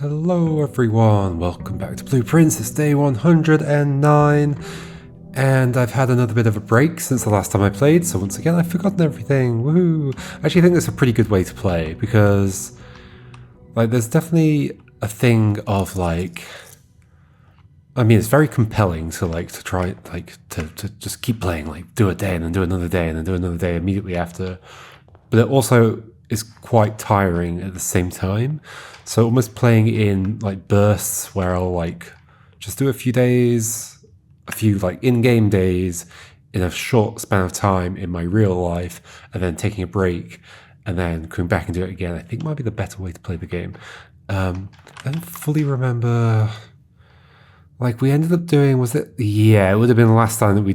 Hello everyone, welcome back to Blueprints. It's day 109 and I've had another bit of a break since the last time I played, so once again I've forgotten everything. Woohoo! I actually think that's a pretty good way to play because there's definitely a thing of it's very compelling to try to just keep playing, do a day and then do another day and then do another day immediately after. But it also is quite tiring at the same time. So almost playing in bursts where I'll just do a few days, a few in-game days in a short span of time in my real life, and then taking a break and then coming back and do it again, I think might be the better way to play the game. I don't fully remember. We ended up doing, was it? Yeah, it would have been the last time that we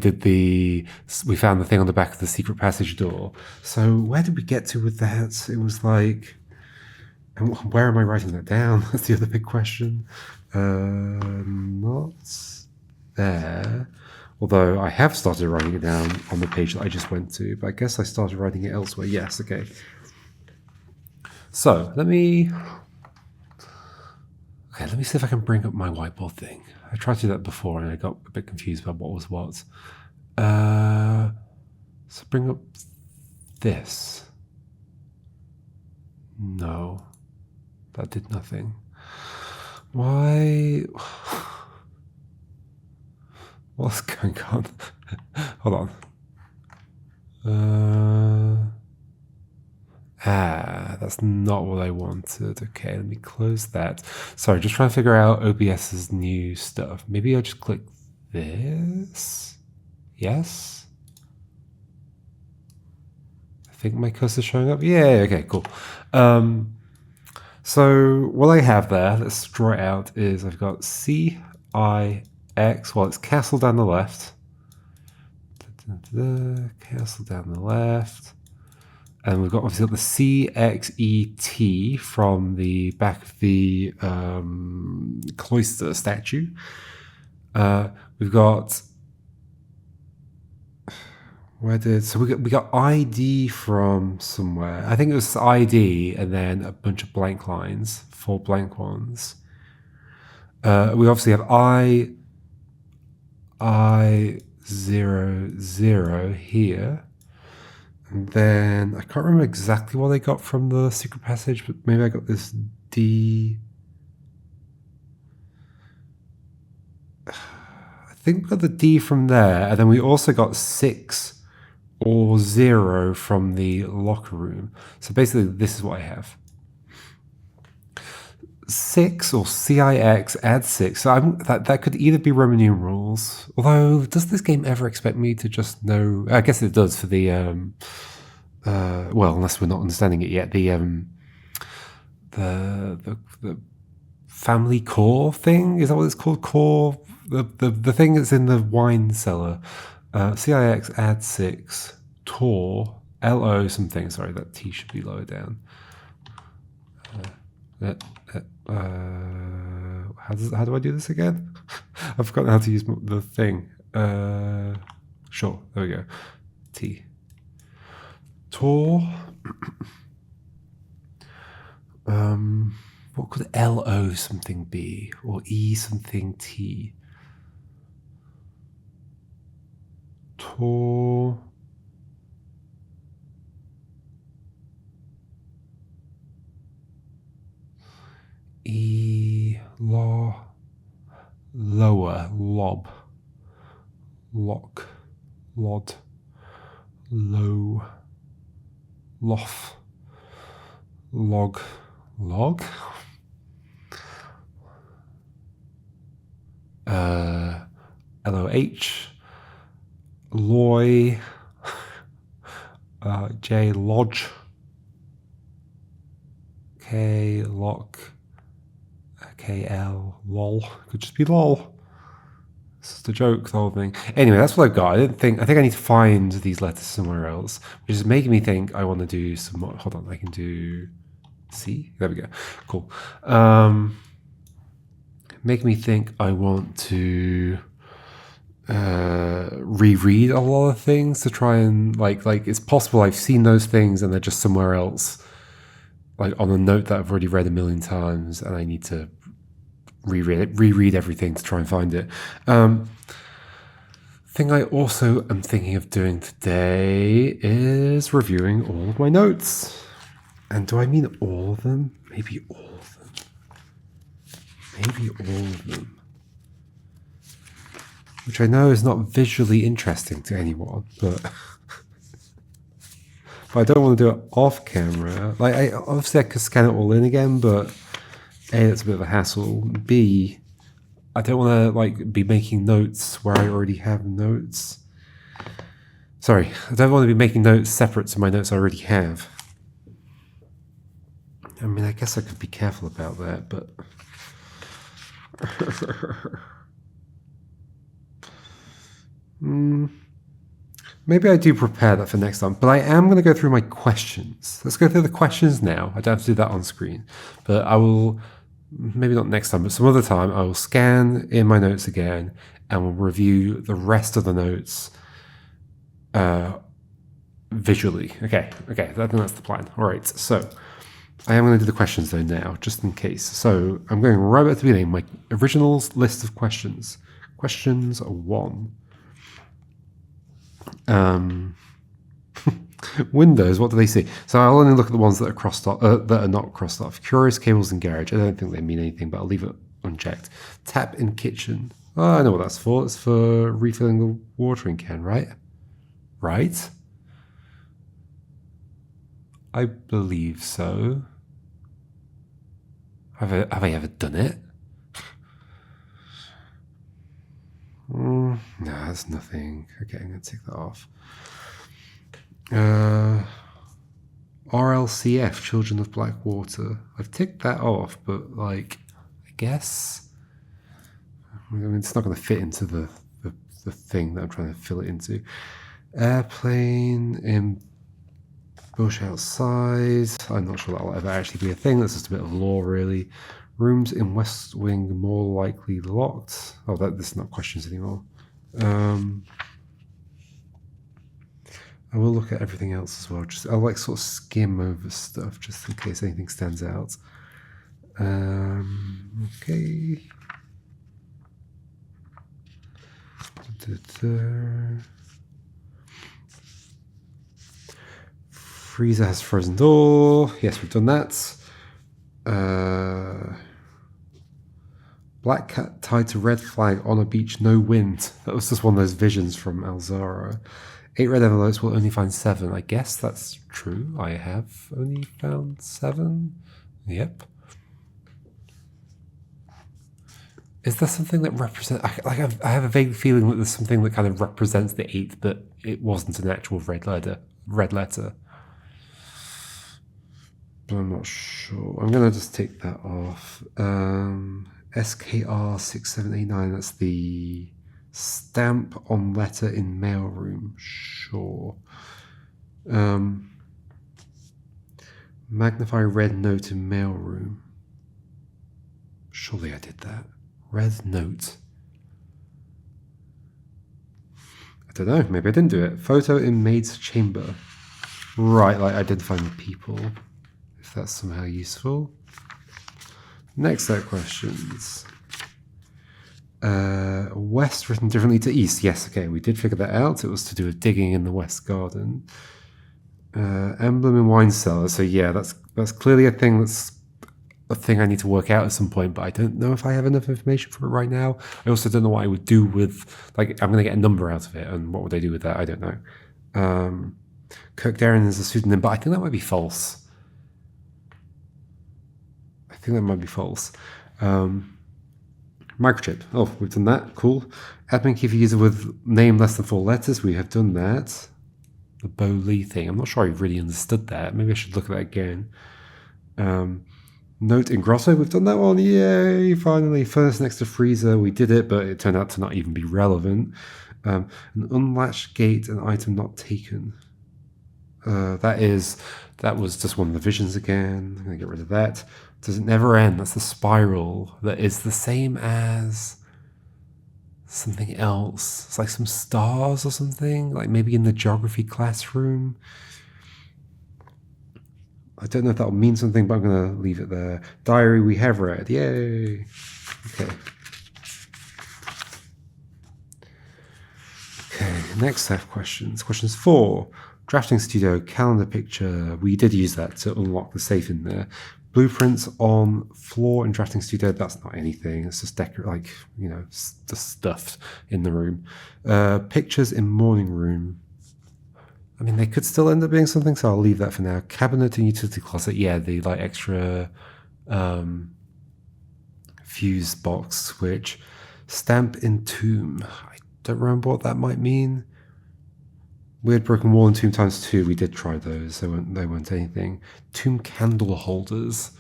found the thing on the back of the secret passage door. So where did we get to with that? It was and where am I writing that down? That's the other big question. Not there. Although I have started writing it down on the page that I just went to, but I guess I started writing it elsewhere. Yes, okay. So let me see if I can bring up my whiteboard thing. I tried to do that before and I got a bit confused about what was what. So bring up this. No, that did nothing. Why? What's going on? Hold on. That's not what I wanted. Okay, let me close that. Sorry, just trying to figure out OBS's new stuff. Maybe I'll just click this. Yes. I think my cursor's showing up. Yeah, okay, cool. So what I have there, let's draw it out, is I've got CIX, well, it's castle down the left. Castle down the left. And we've obviously got the CXET from the back of the cloister statue. We've got we got ID from somewhere. I think it was ID and then a bunch of blank lines, 4 blank ones. We obviously have I00 here. And then I can't remember exactly what I got from the secret passage, but maybe I got this D. I think we got the D from there, and then we also got 6 or 0 from the locker room. So basically, this is what I have. 6 or CIX add 6. So that could either be Roman numerals. Although, does this game ever expect me to just know? I guess it does for the well, unless we're not understanding it yet. The family core thing, is that what it's called? Core, the thing that's in the wine cellar. CIX add 6 Tor LO something. Sorry, that T should be lower down. How do I do this again? I've forgotten how to use the thing. Sure, there we go. T. Tor. What could LO something be? Or E something T? Tor. E, law, lower, lob, lock, lod, low, lof, log, log, LOH, loy, J, lodge, K, lock, KL, lol. Could just be lol. It's just a joke, the whole thing. Anyway, that's what I've got. I think I need to find these letters somewhere else, which is making me think I want to do some more. Hold on, I can do C. There we go. Cool. Making me think I want to reread a lot of things to try and like it's possible I've seen those things and they're just somewhere else. like on a note that I've already read a million times, and I need to reread everything to try and find it. Thing I also am thinking of doing today is reviewing all of my notes. And do I mean all of them? Maybe all of them. Maybe all of them. Which I know is not visually interesting to anyone, but I don't want to do it off camera. Like, obviously I could scan it all in again, but A, that's a bit of a hassle. B, I don't want to like be making notes where I already have notes. Sorry, I don't want to be making notes separate to my notes I already have. I mean, I guess I could be careful about that, but maybe I do prepare that for next time. But I am going to go through my questions. Let's go through the questions now. I don't have to do that on screen, but I will. Maybe not next time, but some other time, I will scan in my notes again and we'll review the rest of the notes visually. Okay, I think that's the plan. All right, so I am going to do the questions though now, just in case. So I'm going right back to the beginning, my originals list of questions. Questions 1. Windows, what do they see? So I'll only look at the ones that are crossed off, that are not crossed off. Curious cables in garage. I don't think they mean anything, but I'll leave it unchecked. Tap in kitchen. Oh, I know what that's for. It's for refilling the watering can, right? Right? I believe so. Have I ever done it? No, that's nothing. Okay, I'm going to take that off. RLCF, Children of Blackwater. I've ticked that off, but like, I guess, I mean, it's not going to fit into the thing that I'm trying to fill it into. Airplane in bush outside. I'm not sure that'll ever actually be a thing. That's just a bit of lore, really. Rooms in West Wing more likely locked. Oh, this is not questions anymore. I will look at everything else as well. I'll like sort of skim over stuff just in case anything stands out. Okay. Freezer has frozen door. Yes, we've done that. Black cat tied to red flag on a beach, no wind. That was just one of those visions from Alzara. 8 red envelopes will only find 7. I guess that's true. I have only found 7. Yep. Is there something that represents... I have a vague feeling that there's something that kind of represents the 8, but it wasn't an actual red letter. But I'm not sure. I'm going to just take that off. SKR 6789, that's the stamp on letter in mailroom. Sure. Magnify red note in mailroom. Surely I did that. Red note. I don't know. Maybe I didn't do it. Photo in maid's chamber. Right, like identifying people. If that's somehow useful. Next set of questions. West written differently to east. Yes, okay, we did figure that out. It was to do with digging in the west garden. Emblem in wine cellar. So yeah, that's clearly a thing I need to work out at some point, but I don't know if I have enough information for it right now. I also don't know what I would do with, like, I'm going to get a number out of it, and what would I do with that? I don't know. Kirk Darren is a pseudonym, but I think that might be false. Microchip. Oh, we've done that. Cool. Admin key for user with name less than 4 letters. We have done that. The Bo Lee thing. I'm not sure I really understood that. Maybe I should look at that again. Note in Grosso. We've done that one. Yay! Finally. Furnace next to freezer. We did it, but it turned out to not even be relevant. An unlatched gate, an item not taken. That was just one of the visions again. I'm going to get rid of that. Does it never end? That's the spiral that is the same as something else. It's like some stars or something, like maybe in the geography classroom. I don't know if that'll mean something, but I'm going to leave it there. Diary we have read. Yay. Okay. Okay, next set of questions. Questions 4. Drafting studio, calendar picture. We did use that to unlock the safe in there. Blueprints on floor in drafting studio. That's not anything. It's just the stuff in the room. Pictures in morning room. I mean, they could still end up being something, so I'll leave that for now. Cabinet and utility closet. Yeah, the like extra fuse box switch. Stamp in tomb. I don't remember what that might mean. Weird broken wall and tomb times 2. We did try those. They weren't anything. Tomb candle holders.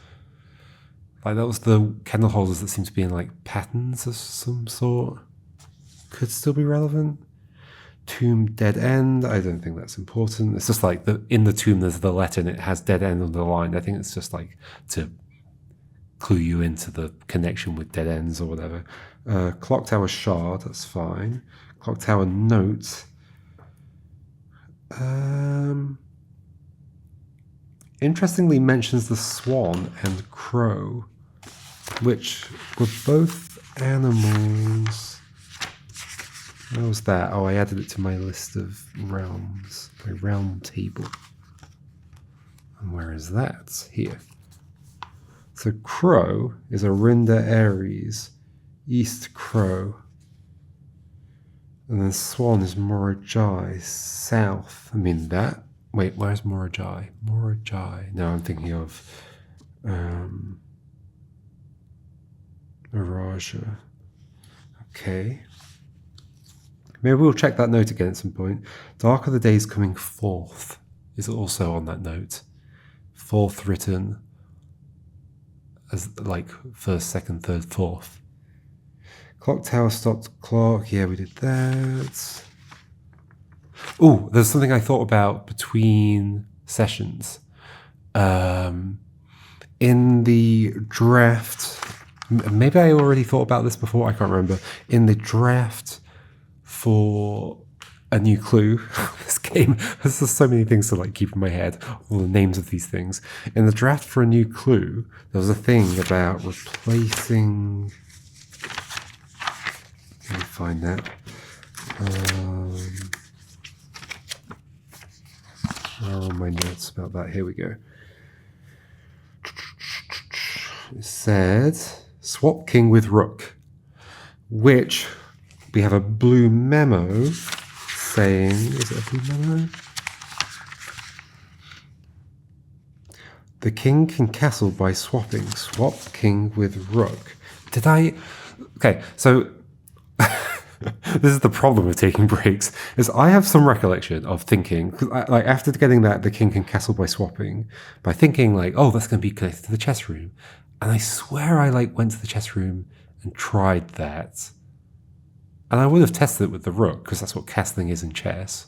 Like that was the candle holders that seem to be in like patterns of some sort. Could still be relevant. Tomb dead end. I don't think that's important. It's just like in the tomb there's the letter and it has dead end underlined. I think it's just like to clue you into the connection with dead ends or whatever. Clock tower shard. That's fine. Clock tower note. Interestingly mentions the swan and crow, which were both animals. How was that? Oh, I added it to my list of realms, my realm table. And where is that? Here. So crow is Arinda Aries, East Crow. And then swan is Morajai, south. I mean that. Wait, where's Morajai? Morajai. No, I'm thinking of Miraja. Okay. Maybe we'll check that note again at some point. Dark are the days coming forth is also on that note. Fourth written as like first, second, third, fourth. Clock tower stopped clock. Yeah, we did that. Oh, there's something I thought about between sessions. In the draft, maybe I already thought about this before. I can't remember. In the draft for a new clue, this game has just so many things to like keep in my head. All the names of these things. In the draft for a new clue, there was a thing about replacing. Let me find that. Where are my notes about that? Here we go. It said swap king with rook, which we have a blue memo saying, is it a blue memo? The king can castle by swapping. Swap king with rook. Did I? Okay, so this is the problem with taking breaks, is I have some recollection of thinking, because like after getting that, the king can castle by swapping, by thinking like, oh, that's going to be connected to the chess room. And I swear I like went to the chess room and tried that. And I would have tested it with the rook, because that's what castling is in chess.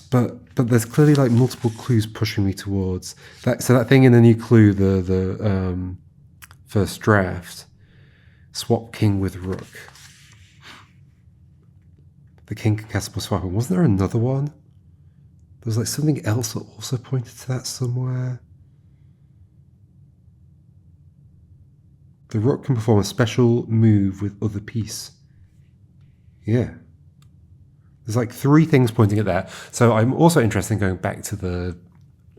But there's clearly like multiple clues pushing me towards that. So that thing in the new clue, the first draft, swap king with rook. The king can castle by swapping. Wasn't there another one? There was like something else that also pointed to that somewhere. The rook can perform a special move with other piece. Yeah. There's like 3 things pointing at that. So I'm also interested in going back to the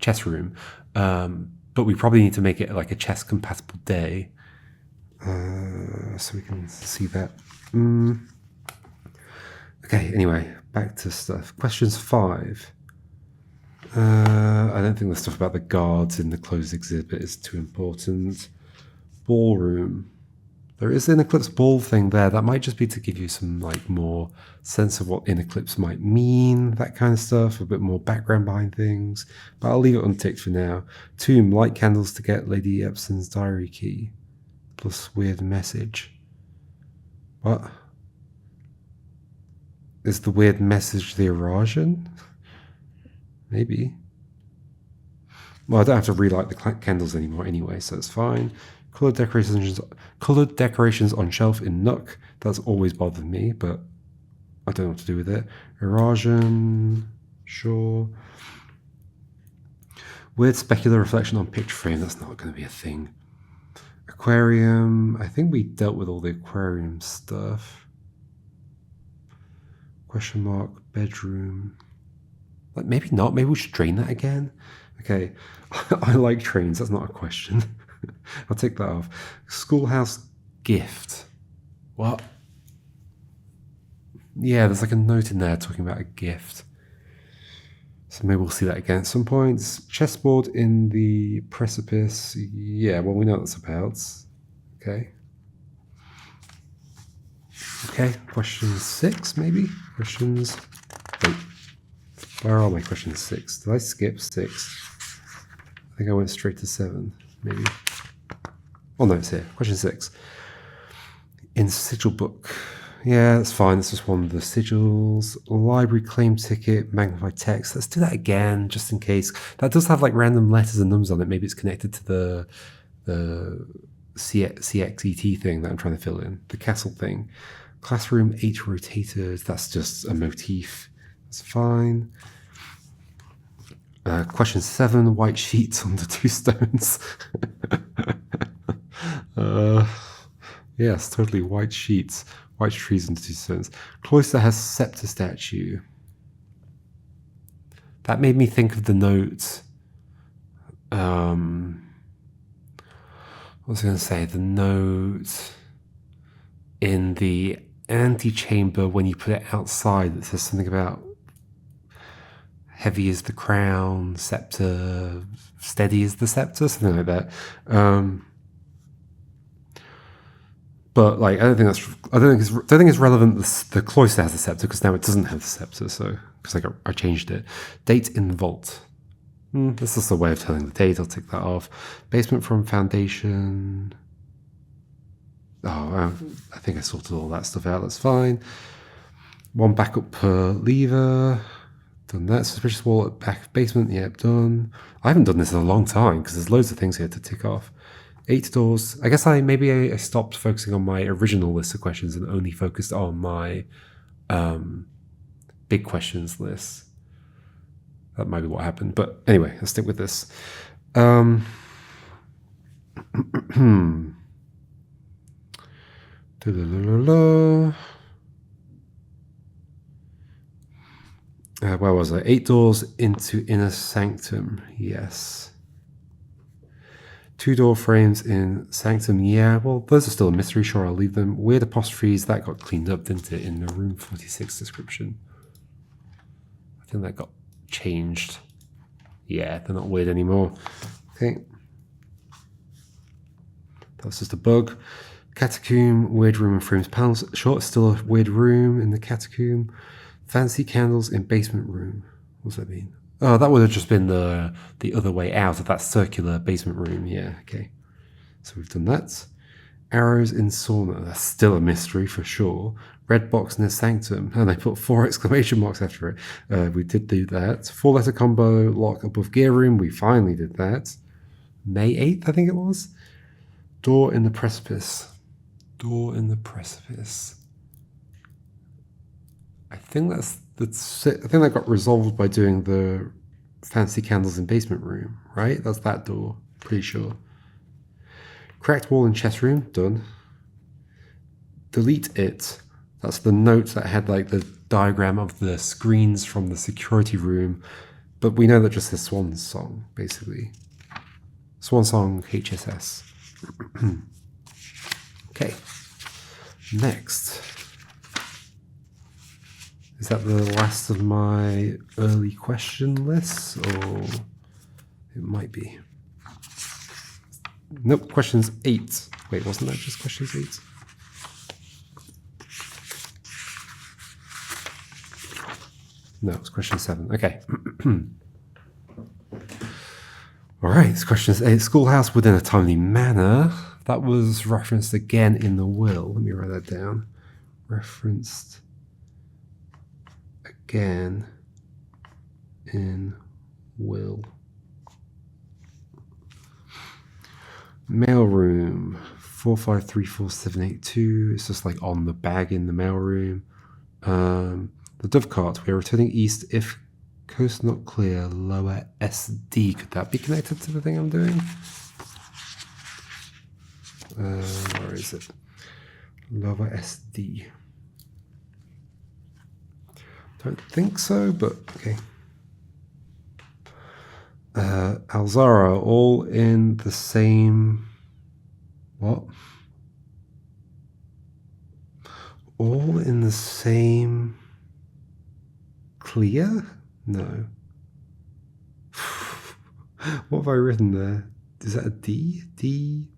chess room. But we probably need to make it like a chess compatible day. So we can see that. Okay, anyway, back to stuff. Questions 5. I don't think the stuff about the guards in the closed exhibit is too important. Ballroom. There is an Eclipse ball thing there. That might just be to give you some like more sense of what in Eclipse might mean, that kind of stuff, a bit more background behind things. But I'll leave it unticked for now. Tomb, light candles to get Lady Epson's diary key. Plus weird message. What? Is the weird message the Eurasian? Maybe. Well, I don't have to relight the candles anymore anyway, so it's fine. Coloured decorations on shelf in Nook. That's always bothered me, but I don't know what to do with it. Eurasian, sure. Weird specular reflection on picture frame. That's not going to be a thing. Aquarium. I think we dealt with all the aquarium stuff. Question mark. Bedroom. Like, maybe not. Maybe we should drain that again. Okay. I like trains. That's not a question. I'll take that off. Schoolhouse gift. What? Yeah, there's like a note in there talking about a gift. So maybe we'll see that again at some point. Chessboard in the precipice. Yeah, well, we know what that's about. Okay. Okay, question 6, maybe? Questions... Wait. Where are my questions? 6? Did I skip 6? I think I went straight to 7, maybe. Oh no, it's here. Question 6. In sigil book. Yeah, that's fine. That's just one of the sigils. Library claim ticket, magnified text. Let's do that again, just in case. That does have like random letters and numbers on it. Maybe it's connected to the CXET thing that I'm trying to fill in. The castle thing. Classroom 8 rotators. That's just a motif. That's fine. Question 7. White sheets under 2 stones. Yes, totally. White sheets. White trees under 2 stones. Cloister has scepter statue. That made me think of the note. What was I going to say? The note in the antechamber when you put it outside that says something about heavy is the crown, scepter, steady is the scepter, something like that. But like, I don't think it's relevant. The cloister has the scepter because now it doesn't have the scepter. So because like I changed it. Date in the vault. That's just a way of telling the date. I'll take that off. Basement from foundation. Oh, I think I sorted all that stuff out. That's fine. 1 backup per lever. Done that. Suspicious wall at back of basement. Yep, done. I haven't done this in a long time because there's loads of things here to tick off. 8 doors. I guess I stopped focusing on my original list of questions and only focused on my big questions list. That might be what happened. But anyway, I'll stick with this. Where was I? 8 doors into inner sanctum. Yes. 2 door frames in sanctum. Yeah, well, those are still a mystery. Sure, I'll leave them. Weird apostrophes. That got cleaned up, didn't it, in the room 46 description? I think that got changed. Yeah, they're not weird anymore. Okay. That was just a bug. Catacomb, weird room and frames panels. Sure, it's still a weird room in the catacomb. Fancy candles in basement room. What does that mean? Oh, that would have just been the other way out of that circular basement room. Yeah, okay. So we've done that. Arrows in sauna. That's still a mystery for sure. Red box in the sanctum. And they put 4 exclamation marks after it. We did do that. 4-letter combo lock above gear room. We finally did that. May 8th, I think it was. Door in the precipice. Door in the precipice. I think that's it. I think that got resolved by doing the fancy candles in basement room, right? That's that door, pretty sure. Cracked wall in chess room, done. Delete it. That's the note that had like the diagram of the screens from the security room, but we know that just says Swan Song, basically. Swan Song HSS. Okay. Next. Is that the last of my early question lists, or it might be? Nope, questions 8. Wait, wasn't that just questions 8? No, it's question 7. Okay. All right, it's questions 8. Schoolhouse within a timely manner. That was referenced again in the will. Let me write that down. Referenced again in will. Mailroom 4534782. It's just like on the bag in the mailroom. The dove cart. We are returning east if Coast not clear, lower SD. Could that be connected to the thing I'm doing? Where is it? Lower SD. Don't think so, but okay. Alzara, all in the same... What? All in the same... Clear? No. What have I written there? Is that a D? D?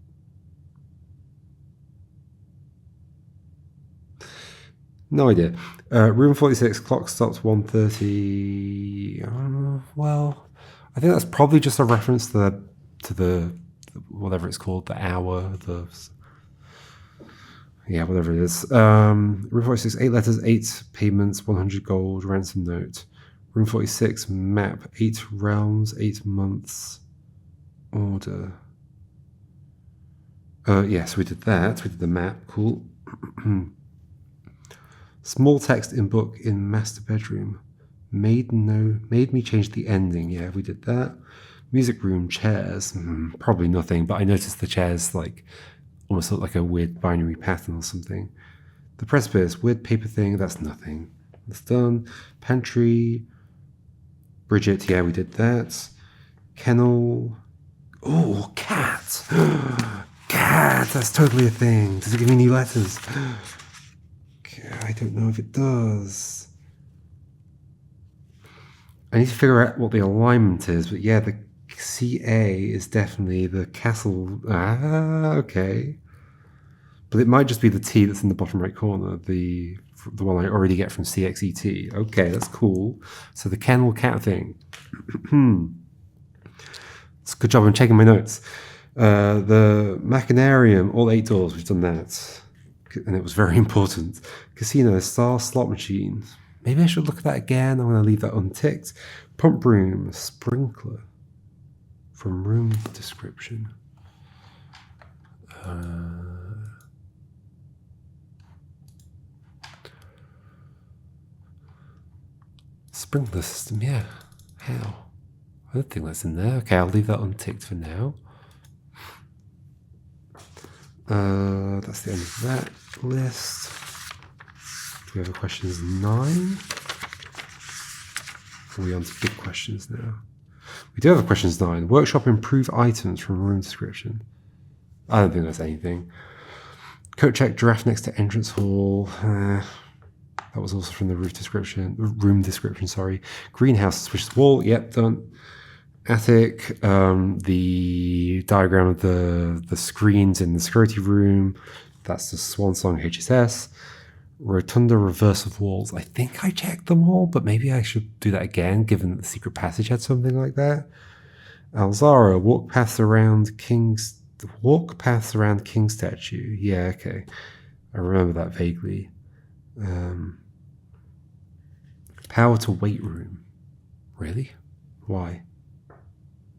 No idea. Room 46, clock stops 1:30. Well, I think that's probably just a reference to the whatever it's called, the hour, whatever it is. Room 46, 8 letters, 8 payments, 100 gold, ransom note. Room 46, map, 8 realms, 8 months, order. Yes, we did that. We did the map. Cool. Small text in book in master bedroom. Made me change the ending. Yeah, we did that. Music room, chairs. Probably nothing, but I noticed the chairs almost look like a weird binary pattern or something. The precipice, weird paper thing. That's nothing. That's done. Pantry. Bridget. Yeah, we did that. Kennel. Oh, cat. Cat. That's totally a thing. Does it give me new letters? I don't know if it does. I need to figure out what the alignment is, but yeah, the CA is definitely the castle. Okay. But it might just be the T that's in the bottom right corner, the one I already get from CXET. Okay, that's cool. So the kennel cat thing. It's a good job. I'm checking my notes. The Machinarium, all 8 doors, we've done that. And it was very important. Casino, star, slot machine. Maybe I should look at that again. I'm going to leave that unticked. Pump room, sprinkler. From room description. Sprinkler system, yeah. How? I don't think that's in there. Okay, I'll leave that unticked for now. That's the end of that list. Do we have a questions 9? Are we on to big questions now? We do have a questions 9. Workshop improve items from room description. I don't think that's anything. Coat check giraffe next to entrance hall. That was also from the room description, sorry. Greenhouse, suspicious wall. Yep, done. Attic, the diagram of the screens in the security room. That's the Swan Song HSS. Rotunda, reverse of walls. I think I checked them all, but maybe I should do that again, given that the secret passage had something like that. Alzara, walk paths around King statue. Yeah, okay. I remember that vaguely. Power to weight room. Really? Why?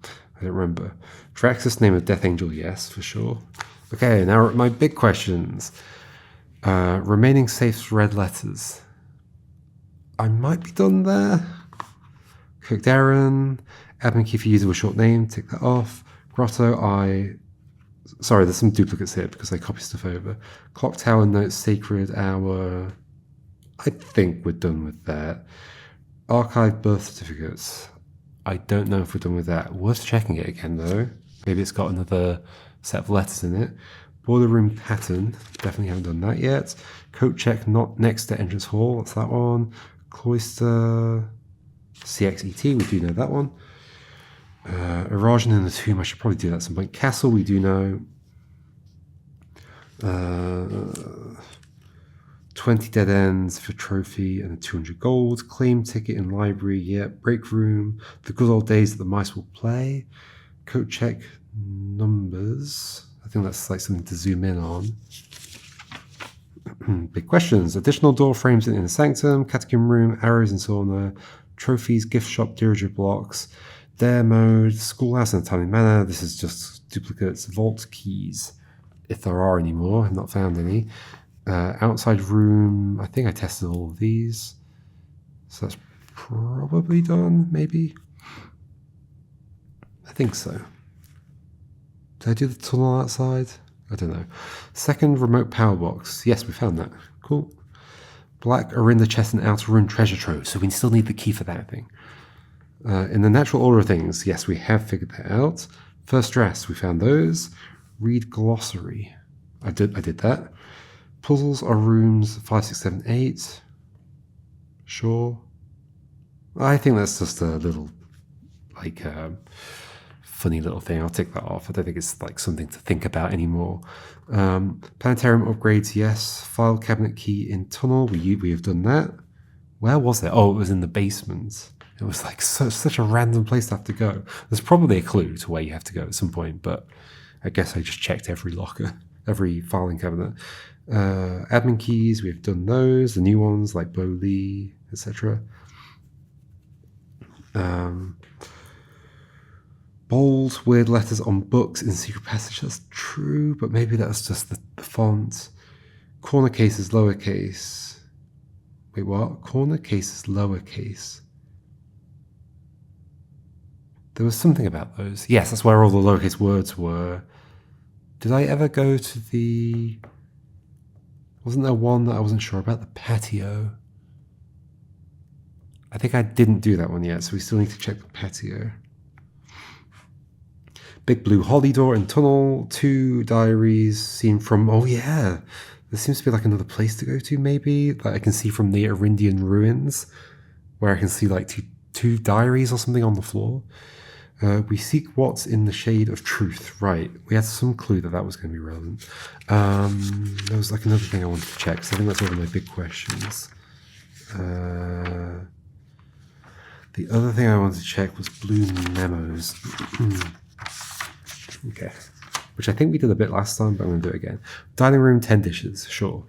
I don't remember. Draxus, name of Death Angel, yes, for sure. Okay, now my big questions. Remaining safes, red letters. I might be done there. Cooked Darren. Admin key for user with short name, tick that off. Grotto, sorry, there's some duplicates here because I copy stuff over. Clock tower, notes, sacred hour. I think we're done with that. Archive birth certificates. I don't know if we're done with that. Worth checking it again, though. Maybe it's got another set of letters in it. Boiler room pattern. Definitely haven't done that yet. Coat check not next to entrance hall. That's that one. Cloister. CXET. We do know that one. Erosion in the tomb. I should probably do that at some point. Castle. We do know. 20 dead ends for trophy and 200 gold. Claim ticket in library. Yeah. Break room. The good old days that the mice will play. Coat check numbers. I think that's like something to zoom in on. Big questions. Additional door frames in the sanctum. Catechism room. Arrows and sauna. Trophies. Gift shop. Diriger blocks. Dare mode. Schoolhouse in Italian manor. This is just duplicates. Vault keys. If there are any more. I've not found any. Outside room, I think I tested all of these. So that's probably done, maybe. I think so. Did I do the tunnel outside? I don't know. Second remote power box. Yes, we found that. Cool. Black Arinda chest and outer room treasure trove. So we still need the key for that thing. In the natural order of things, yes, we have figured that out. First dress, we found those. Read glossary. I did that. Puzzles are rooms 5, 6, 7, 8. Sure. I think that's just a little, like, funny little thing. I'll take that off. I don't think it's like something to think about anymore. Planetarium upgrades, yes. File cabinet key in tunnel. We have done that. Where was it? Oh, it was in the basement. It was like such a random place to have to go. There's probably a clue to where you have to go at some point, but I guess I just checked every locker, every filing cabinet. Admin keys, we've done those. The new ones like Bo Lee, etc. Bold, weird letters on books in secret passage. That's true, but maybe that's just the font. Corner case is lowercase. Wait, what? Corner case is lowercase. There was something about those. Yes, that's where all the lowercase words were. Did I ever go to the... Wasn't there one that I wasn't sure about? The patio. I think I didn't do that one yet, so we still need to check the patio. Big blue holly door in tunnel. 2 diaries seen from... Oh, yeah. There seems to be like another place to go to, maybe, that I can see from the Arindian ruins, where I can see like two diaries or something on the floor. We seek what's in the shade of truth. Right. We had some clue that was going to be relevant. There was like another thing I wanted to check, so I think that's one of my big questions. The other thing I wanted to check was blue memos. Okay. Which I think we did a bit last time, but I'm going to do it again. Dining room, 10 dishes. Sure.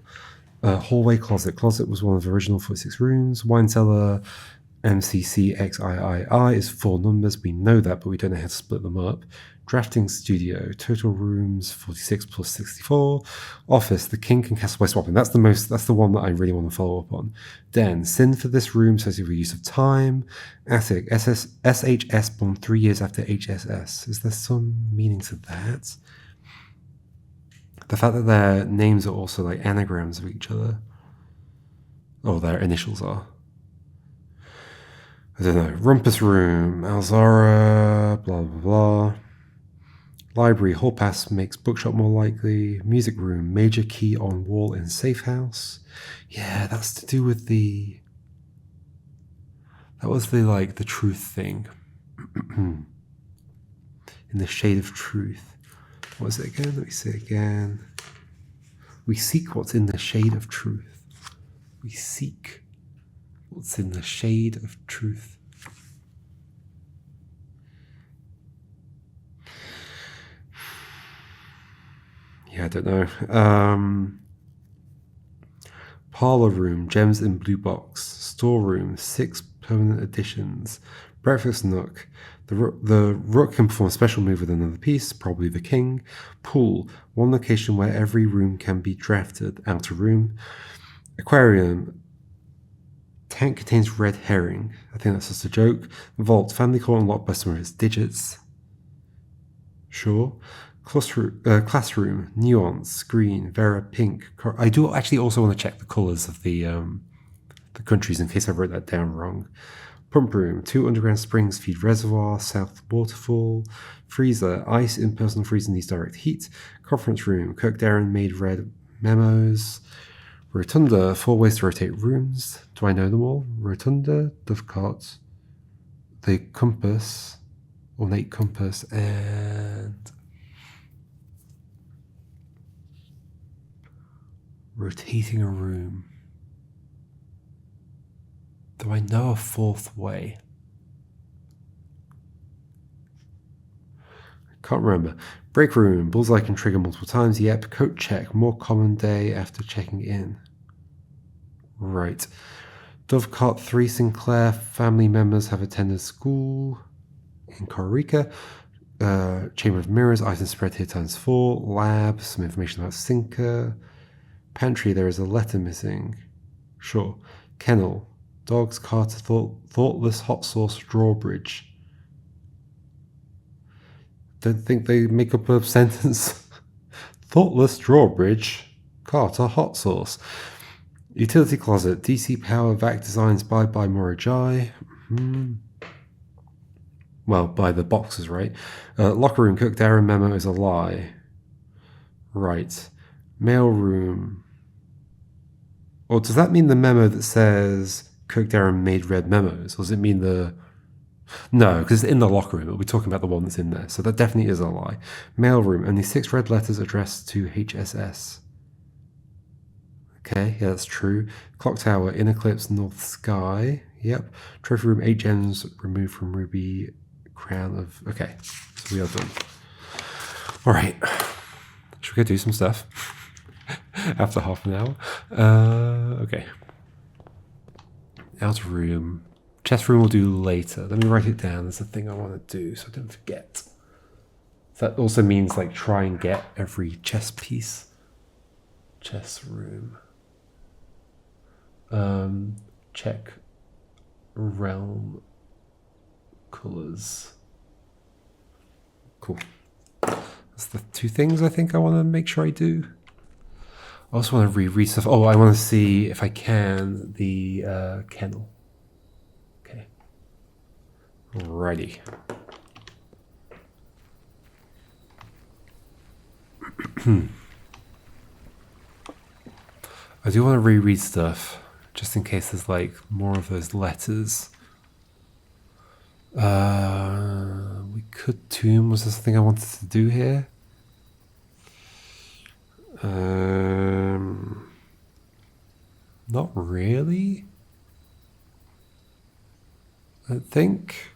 Hallway closet. Closet was one of the original 46 rooms. Wine cellar... MCCXIII is 4 numbers. We know that, but we don't know how to split them up. Drafting studio, total rooms 46 plus 64. Office, the king can castle by swapping. That's the one that I really want to follow up on. Den, sin for this room associated with use of time. Attic, SHS born 3 years after HSS. Is there some meaning to that? The fact that their names are also like anagrams of each other. Or their initials are. I don't know. Rumpus room, Alzara, blah, blah, blah. Library, hall pass makes bookshop more likely. Music room, major key on wall in safe house. Yeah, that's to do with the... That was the truth thing. In the shade of truth. What was it again? Let me say it again. We seek what's in the shade of truth. We seek what's in the shade of truth. Yeah, I don't know. Parlor room, gems in blue box. Storeroom, 6 permanent additions. Breakfast nook. The rook can perform a special move with another piece, probably the king. Pool, one location where every room can be drafted. Outer room. Aquarium, tank contains red herring. I think that's just a joke. Vault, family court unlocked by some of its digits. Sure. Classroom, nuance, green, Vera, pink. I do actually also want to check the colours of the countries in case I wrote that down wrong. Pump room, 2 underground springs feed reservoir, south waterfall. Freezer, ice in personal freezing needs direct heat. Conference room, Kirk Darren made red memos. Rotunda, 4 ways to rotate rooms. Do I know them all? Rotunda, dovecot, the compass, ornate compass, and rotating a room. Do I know a 4th way? Can't remember. Break room. Bullseye can trigger multiple times. Yep. Coat check. More common day after checking in. Right. Dovecot 3 Sinclair. Family members have attended school in Costa Rica. Chamber of Mirrors. Items spread here ×4. Lab. Some information about Sinker. Pantry. There is a letter missing. Sure. Kennel. Dogs, Carter, thoughtless, hot sauce, drawbridge. Don't think they make up a sentence. Thoughtless, drawbridge, Carter, hot sauce. Utility closet, DC power, vac designs by Morajai. Well, by the boxes, right? Locker room, cooked Aaron memo is a lie. Right. Mail room. Or does that mean the memo that says cooked Aaron made red memos? Or does it mean the... No, because it's in the locker room. We're talking about the one that's in there. So that definitely is a lie. Mail room, only 6 red letters addressed to HSS. Okay, yeah, that's true. Clock tower, in eclipse, north sky. Yep. Trophy room, 8 gems removed from ruby, crown of... Okay, so we are done. All right. Should we go do some stuff? After half an hour. Okay. Outer room. Chest room we'll do later. Let me write it down. There's a thing I want to do so I don't forget. That also means like try and get every chess piece. Chess room. Check realm colors. Cool. That's the 2 things I think I want to make sure I do. I also want to reread stuff. Oh, I want to see if I can the kennel. Okay. Alrighty. I do want to reread stuff, just in case there's like more of those letters. We could tomb. Was there something I wanted to do here? Not really. I think.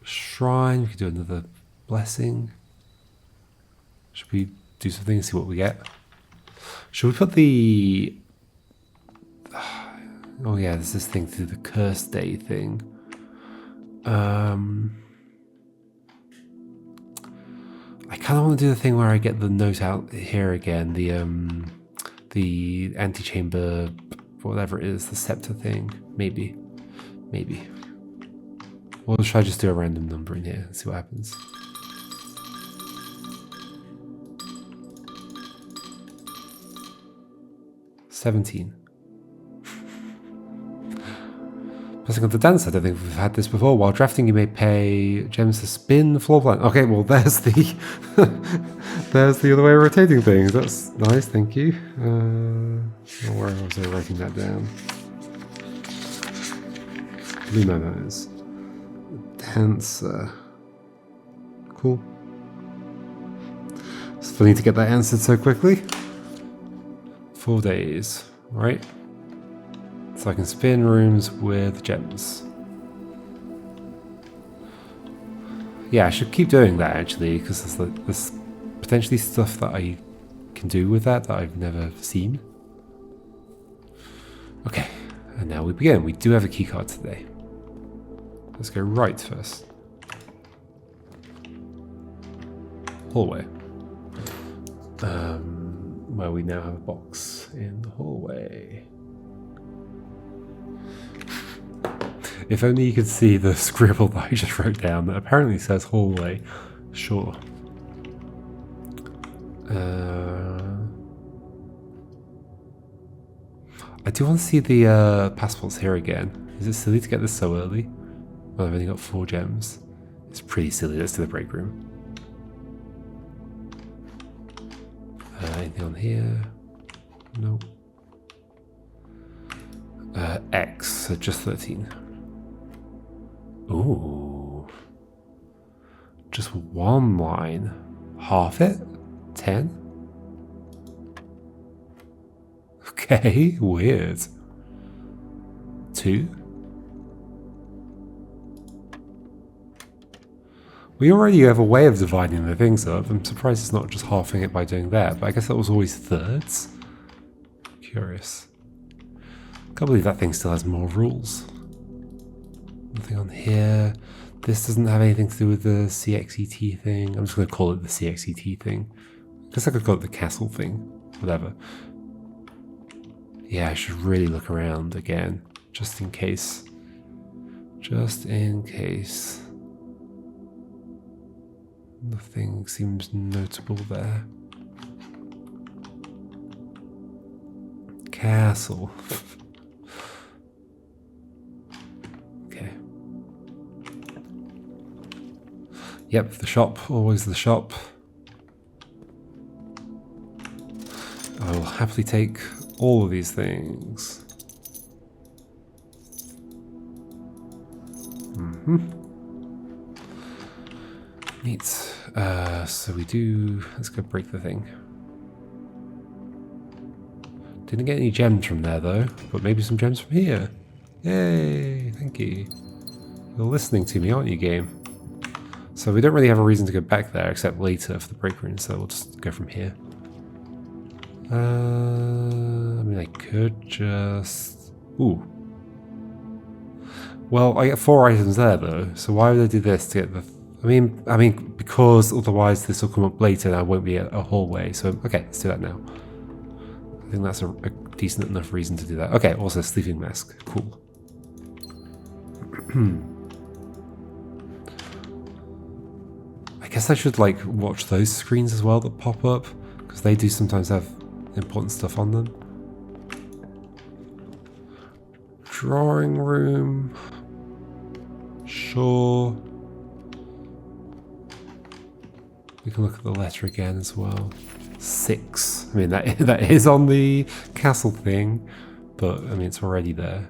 Shrine. We could do another blessing. Should we do something and see what we get? Should we put the... Oh yeah, there's this thing to do, the curse day thing. I kind of want to do the thing where I get the note out here again, the antechamber, whatever it is, the scepter thing. Maybe. Or should I just do a random number in here and see what happens? $17. Pressing on the dance, I don't think we've had this before. While drafting, you may pay gems to spin the floor plan. Okay, well, there's the there's the other way of rotating things. That's nice, thank you. Where was I writing that down? Blue memos. Dancer. Cool. It's funny to get that answered so quickly. 4 days, right? So I can spin rooms with gems. Yeah, I should keep doing that actually, because there's potentially stuff that I can do with that I've never seen. Okay, and now we begin. We do have a keycard today. Let's go right first. Hallway. Where we now have a box in the hallway. If only you could see the scribble that I just wrote down that apparently says hallway. Sure. I do want to see the passports here again. Is it silly to get this so early? Well, I've only got 4 gems. It's pretty silly. Let's do the break room. Anything on here? Nope. X, so just 13. Ooh. Just 1 line. Half it? 10? Okay, weird. 2? We already have a way of dividing the things up. I'm surprised it's not just halving it by doing that, but I guess that was always thirds. Curious. Can't believe that thing still has more rules. Nothing on here. This doesn't have anything to do with the CXET thing. I'm just going to call it the CXET thing. I guess I could call it the castle thing. Whatever. Yeah, I should really look around again, just in case. Just in case. Nothing seems notable there. Castle. Okay. Yep, the shop, always the shop. I will happily take all of these things. Neat. So we do... Let's go break the thing. Didn't get any gems from there though, but maybe some gems from here. Yay! Thank you. You're listening to me, aren't you, game? So we don't really have a reason to go back there except later for the break room, so we'll just go from here. I mean, I could just... Ooh. Well, I get 4 items there though, so why would I do this to get the... I mean, because otherwise this will come up later and I won't be at a hallway, so okay, let's do that now. I think that's a decent enough reason to do that. Okay, also sleeping mask, cool. I guess I should like watch those screens as well that pop up, because they do sometimes have important stuff on them. Drawing room. Sure. We can look at the letter again as well. 6. I mean, that is on the castle thing, but I mean, it's already there.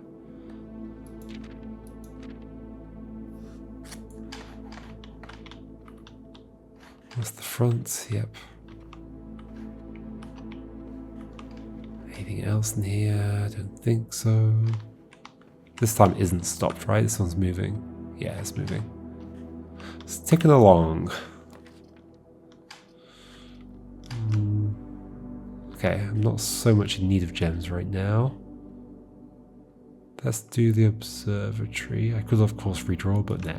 That's the front, yep. Anything else in here? I don't think so. This time isn't stopped, right? This one's moving. Yeah, it's moving. It's ticking along. Okay, I'm not so much in need of gems right now. Let's do the observatory. I could, of course, redraw, but nah.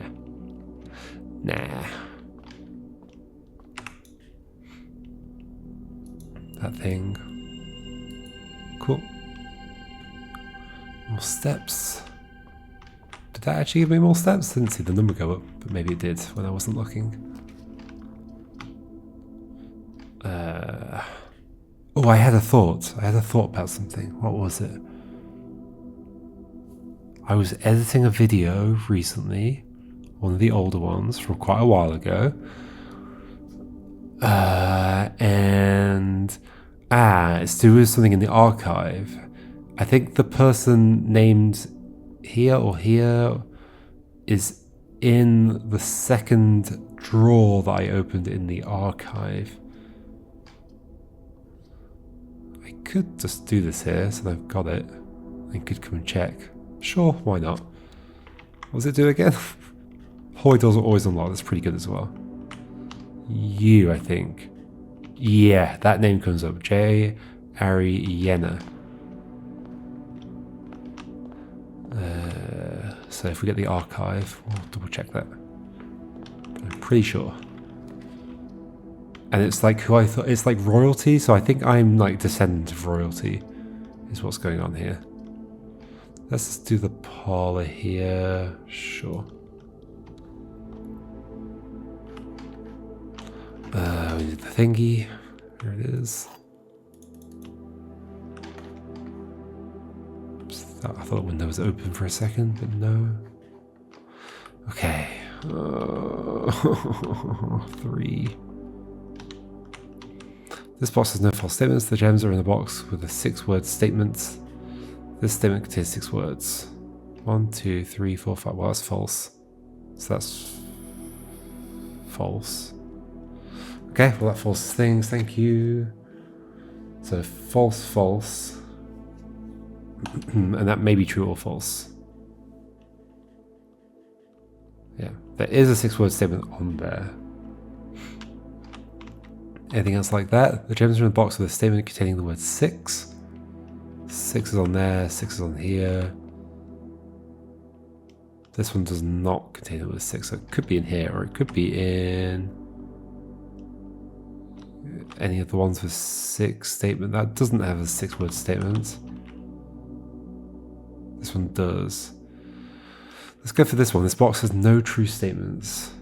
Nah. That thing. Cool. More steps. Did that actually give me more steps? I didn't see the number go up, but maybe it did when I wasn't looking. Oh, I had a thought. I had a thought about something. What was it? I was editing a video recently, one of the older ones from quite a while ago. It's to do with something in the archive. I think the person named here or here is in the second drawer that I opened in the archive. I could just do this here so I've got it. I could come and check. Sure, why not? What does it do again? Hallway doors are always unlocked. That's pretty good as well. You, I think. Yeah, that name comes up. J. Ariena. So if we get the archive, we'll double check that. I'm pretty sure. And it's like who I thought, it's like royalty, so I think I'm like descendant of royalty is what's going on here. Let's do the parlor here, sure. We did the thingy, here it is. I thought the window was open for a second, but no. Okay. 3. This box has no false statements. The gems are in the box with a 6-word statement. This statement contains 6 words. 1, 2, 3, 4, 5. Well, that's false. So that's false. Okay, well that false things, thank you. So false, false. And that may be true or false. Yeah, there is a 6-word statement on there. Anything else like that? The gems are in the box with a statement containing the word 6. 6 is on there, 6 is on here. This one does not contain the word 6, so it could be in here, or it could be in any of the ones with 6 statement. That doesn't have a 6-word statement. This one does. Let's go for this one. This box has no true statements.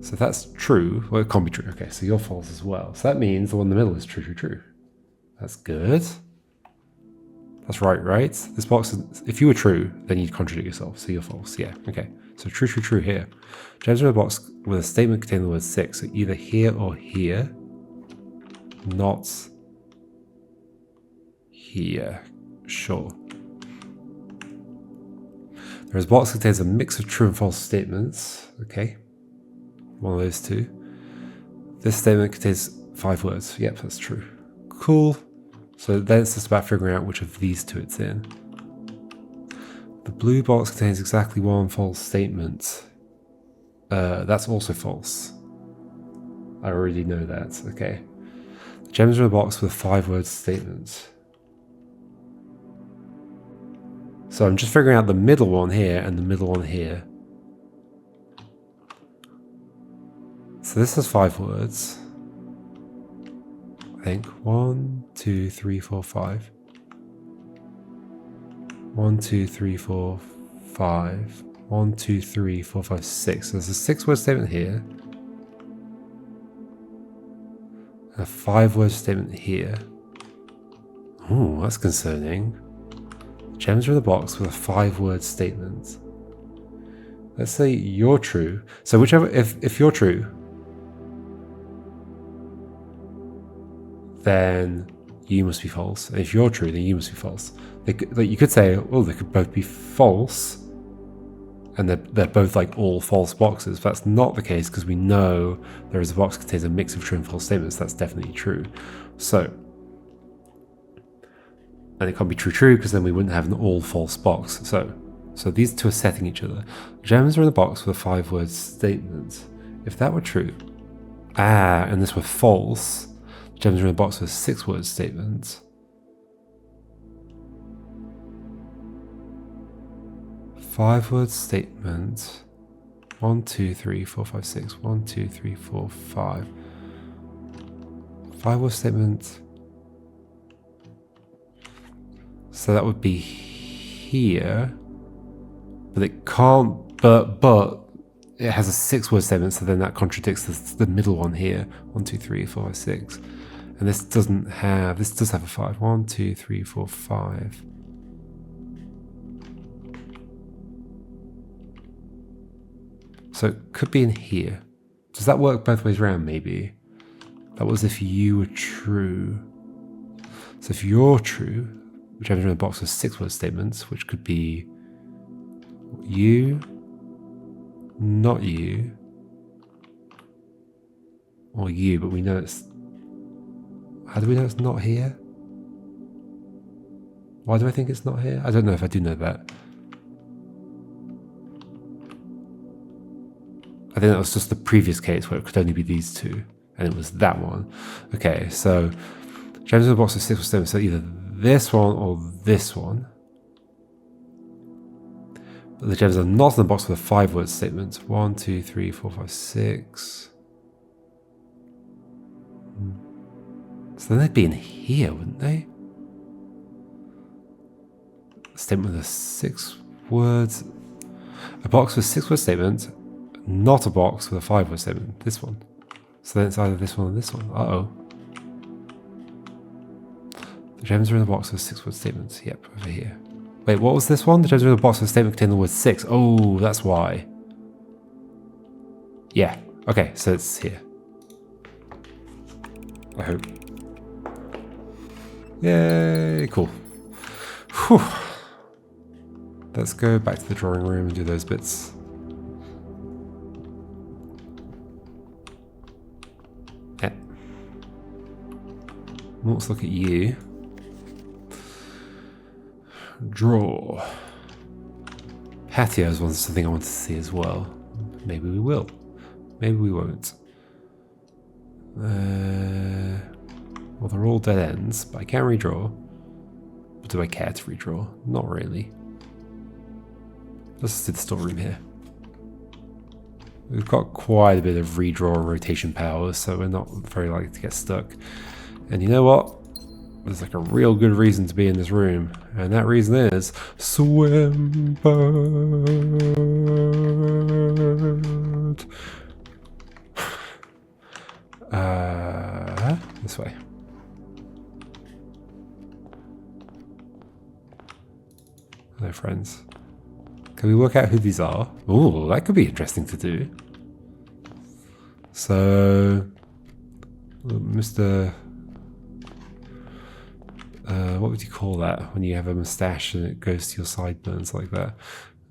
So if that's true, well, it can't be true. Okay, so you're false as well. So that means the one in the middle is true, true, true. That's good. That's right, right? This box, if you were true, then you'd contradict yourself. So you're false. Yeah, okay. So true, true, true here. Gems in a box with a statement containing the word 6. So either here or here. Not here. Sure. Whereas box contains a mix of true and false statements. Okay. One of those two. This statement contains 5 words. Yep, that's true. Cool. So then it's just about figuring out which of these two it's in. The blue box contains exactly 1 false statement. That's also false. I already know that. Okay. The gems are in a box with a 5-word statement. So I'm just figuring out the middle one here and the middle one here. So this has 5 words. I think 1, 2, 3, 4, 5. 1, 2, 3, 4, 5. 1, 2, 3, 4, 5, 6. So there's a 6-word statement here. And a 5-word statement here. Ooh, that's concerning. Gems are in the box with a 5-word statement. Let's say you're true. So whichever, if you're true, then you must be false. And if you're true, then you must be false. You could say, well, they could both be false, and they're both like all false boxes. But that's not the case because we know there is a box that contains a mix of true and false statements. That's definitely true. So, and it can't be true true because then we wouldn't have an all false box. So these two are setting each other. Gems are in the box with a 5-word statement. If that were true, and this were false, gems are in a box with a 6-word statement. 5-word statement. 1, 2, 3, 4, 5, 6. 1, 2, 3, 4, 5. 5-word statement. So that would be here. But it can't, but it has a 6-word statement, so then that contradicts the middle one here. 1, 2, 3, 4, 5, 6. And this doesn't have, this does have a 5. 1, 2, 3, 4, 5. So it could be in here. Does that work both ways around, maybe? That was if you were true. So if you're true, whichever in a box with 6-word statements, which could be you, not you, or you, but we know it's... How do we know it's not here? Why do I think it's not here? I don't know if I do know that. I think that was just the previous case where it could only be these two, and it was that one. Okay, so gems in the box with 6-word statements, so either this one or this one. But the gems are not in the box with a 5-word statement. 1, 2, 3, 4, 5, 6. So then they'd be in here, wouldn't they? A statement with a 6 words. A box with 6-word statement, not a box with a 5-word statement. This one. So then it's either this one or this one. Uh-oh. The gems are in the box with 6-word statements. Yep, over here. Wait, what was this one? The gems are in the box with a statement containing the word 6. Oh, that's why. Yeah. Okay, so it's here. I hope. Yay, cool. Whew. Let's go back to the drawing room and do those bits. Yeah. Let's look at you. Draw. Patio is something I want to see as well. Maybe we will. Maybe we won't. Well, they're all dead ends, but I can redraw. But do I care to redraw? Not really. Let's just do the storeroom here. We've got quite a bit of redraw and rotation power, so we're not very likely to get stuck. And you know what? there's like a real good reason to be in this room, and that reason is swim bird. This way. Hello, friends. Can we work out who these are? Oh, that could be interesting to do. So, Mr. What would you call that when you have a mustache and it goes to your sideburns like that?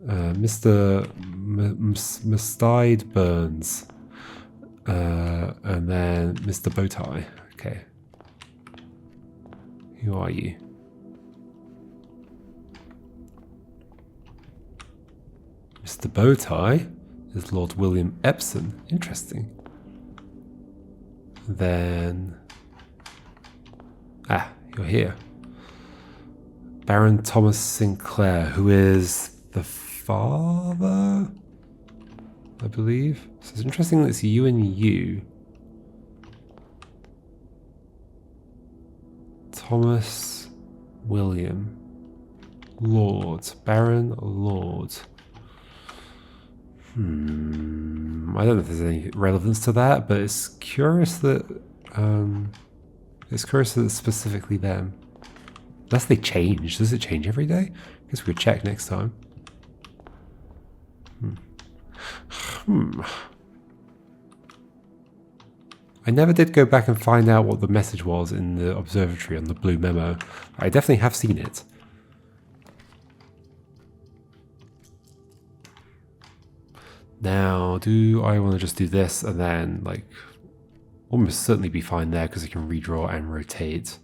Mr. Mustide Burns. And then Mr. Bowtie. Okay. Who are you? Mr. Bowtie is Lord William Epsom. Interesting. Then... you're here. Baron Thomas Sinclair, who is the father, I believe. So it's interesting that it's you and you. Thomas William. Lord. Baron Lord. I don't know if there's any relevance to that, but it's curious that it's specifically them. Unless they change. Does it change every day? I guess we could check next time. I never did go back and find out what the message was in the observatory on the blue memo. I definitely have seen it. Now, do I want to just do this and then, like, almost certainly be fine there because I can redraw and rotate.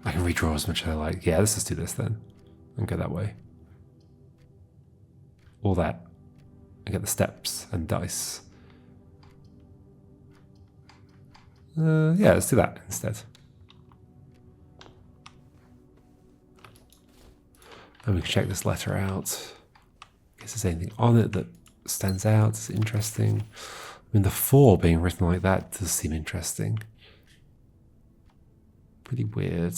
I can redraw as much as I like. Yeah, let's just do this then and go that way. All that. And get the steps and dice. Yeah, let's do that instead. And we can check this letter out. In case there's anything on it that stands out, it's interesting. I mean, the 4 being written like that does seem interesting. Pretty weird.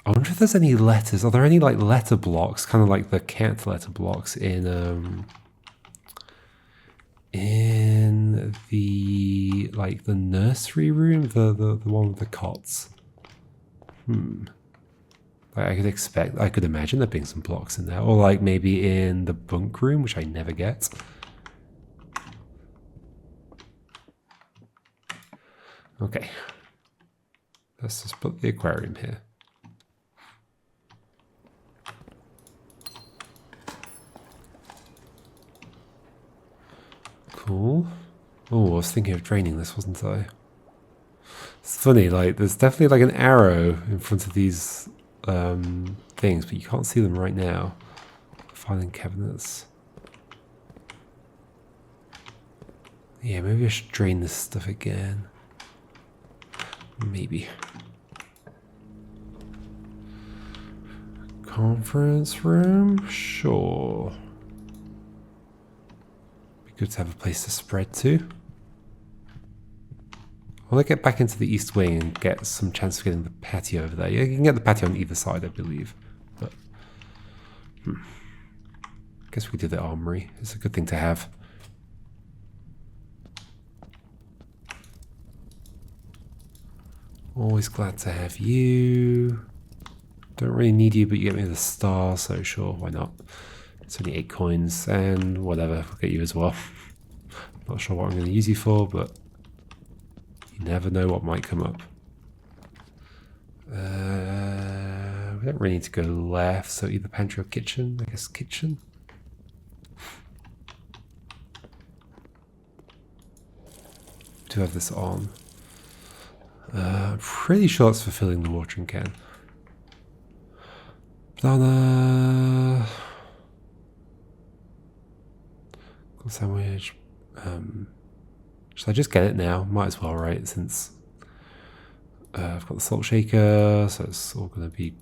I wonder if there's any letters. Are there any like letter blocks, kind of like the cat letter blocks in the like the nursery room, the one with the cots? Like I could imagine there being some blocks in there, or like maybe in the bunk room, which I never get. Okay, let's just put the aquarium here. Cool. Oh, I was thinking of draining this, wasn't I? It's funny, like, there's definitely like an arrow in front of these things, but you can't see them right now. Filing cabinets. Yeah, maybe I should drain this stuff again. Maybe. Conference room? Sure. Good to have a place to spread to. I want to get back into the east wing and get some chance of getting the patio over there. Yeah, you can get the patio on either side, I believe. But I guess we could do the armory. It's a good thing to have. Always glad to have you. Don't really need you, but you get me the star, so sure, why not? It's only 8 coins, and whatever, we'll get you as well. Not sure what I'm going to use you for, but you never know what might come up. We don't really need to go left, so either pantry or kitchen. I guess kitchen. Do have this on. I'm pretty sure it's fulfilling the watering can. Banana. Sandwich. Should I just get it now? Might as well, right? Since I've got the salt shaker, so it's all going to be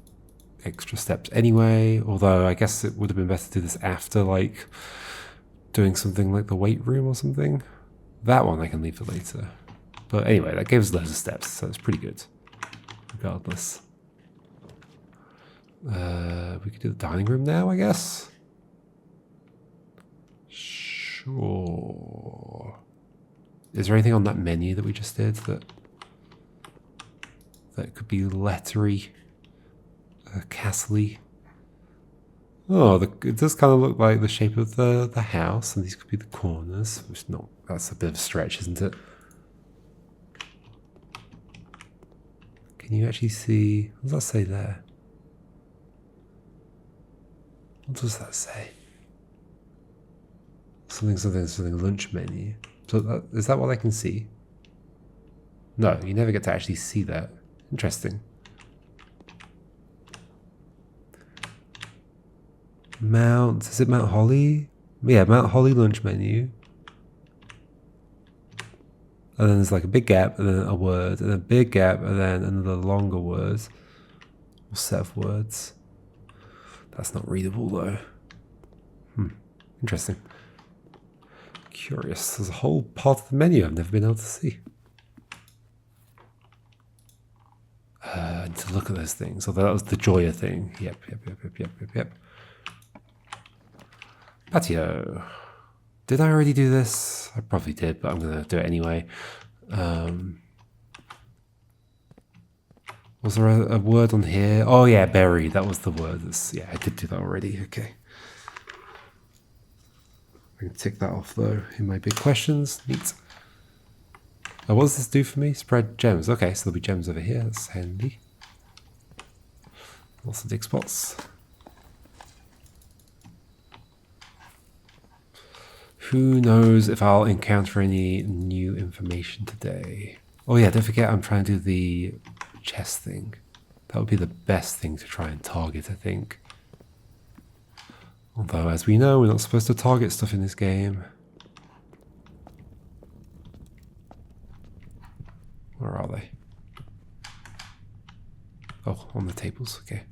extra steps anyway. Although I guess it would have been better to do this after, like, doing something like the weight room or something. That one I can leave for later. But anyway, that gives loads of steps, so it's pretty good. Regardless. We could do the dining room now, I guess. Sure. Is there anything on that menu that we just did that could be lettery, castle-y? Oh, it does kind of look like the shape of the house, and these could be the corners. Which that's a bit of a stretch, isn't it? Can you actually see? What does that say there? What does that say? Something lunch menu. So is that what I can see? No, you never get to actually see that. Interesting. Is it Mount Holly? Yeah, Mount Holly lunch menu. And then there's like a big gap, and then a word, and a big gap, and then another longer word. Or set of words. That's not readable though. Interesting. Curious. There's a whole part of the menu I've never been able to see. To look at those things. Although that was the Joya thing. Yep. Patio. Did I already do this? I probably did, but I'm going to do it anyway. Was there a word on here? Oh yeah, berry. That was the word. Yeah, I did do that already. Okay. I'm going to tick that off though in my big questions. Neat. Oh, what does this do for me? Spread gems. Okay, so there'll be gems over here. That's handy. Lots of dig spots. Who knows if I'll encounter any new information today. Oh yeah, don't forget I'm trying to do the chest thing. That would be the best thing to try and target, I think. Although, as we know, we're not supposed to target stuff in this game. Where are they? Oh, on the tables, okay.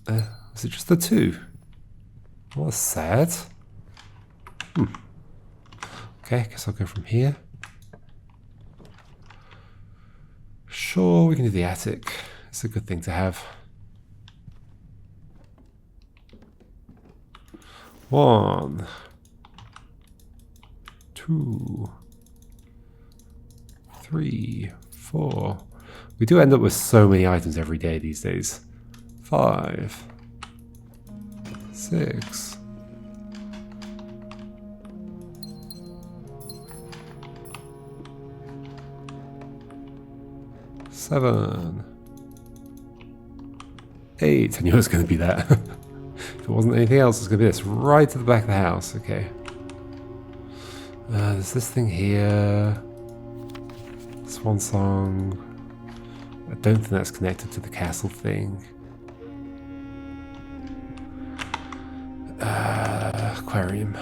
Is it just the two? Well, that's sad. Okay, I guess I'll go from here. Sure, we can do the attic. It's a good thing to have. 1, 2, 3, 4. We do end up with so many items every day these days. 5, 6. 7, 8. I knew it was going to be that. If it wasn't anything else, it's going to be this. Right to the back of the house. Okay. There's this thing here. Swan song. I don't think that's connected to the castle thing. Aquarium.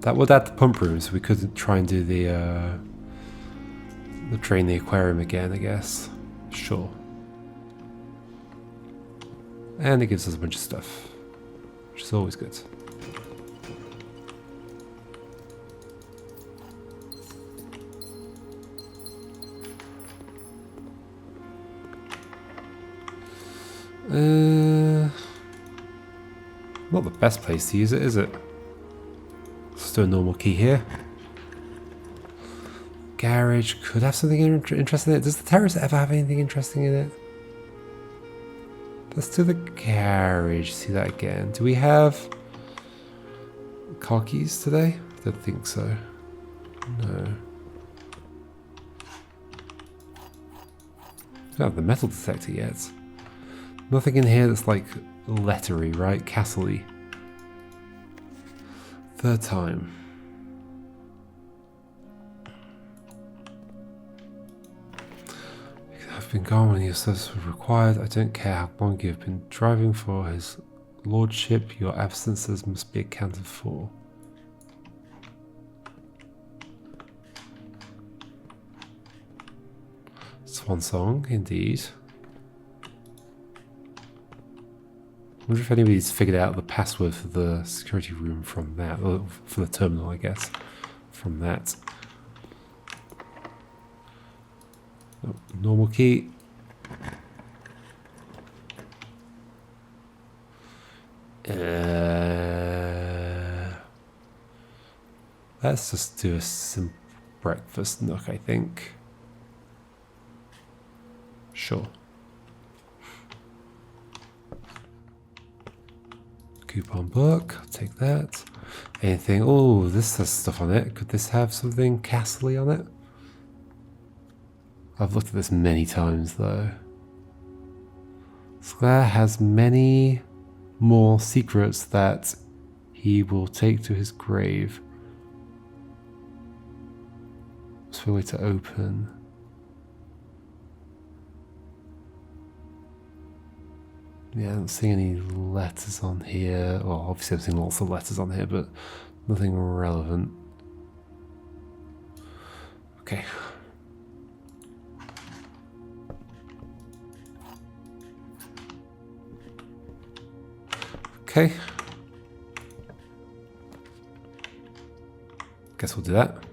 That would add the pump room, so we could try and do the drain the aquarium again, I guess. Sure. And it gives us a bunch of stuff, which is always good. Not the best place to use it, is it? Let's do a normal key here. Garage could have something interesting in it. Does the terrace ever have anything interesting in it? Let's do the garage. See that again. Do we have car keys today? I don't think so. No. We don't have the metal detector yet. Nothing in here that's like lettery, right? Castle-y. Third time. I've been gone when your service was required. I don't care how long you've been driving for his lordship. Your absences must be accounted for. Swan song, indeed. I wonder if anybody's figured out the password for the security room from that, or for the terminal, I guess, from that. Oh, normal key. Let's just do a simple breakfast nook, I think. Sure. Coupon book, I'll take that. Anything? Oh, this has stuff on it. Could this have something castle-y on it? I've looked at this many times though. Square has many more secrets that he will take to his grave. What's the way to open? Yeah, I don't see any letters on here. Well, obviously I'm seeing lots of letters on here, but nothing relevant. Okay. Okay. Guess we'll do that.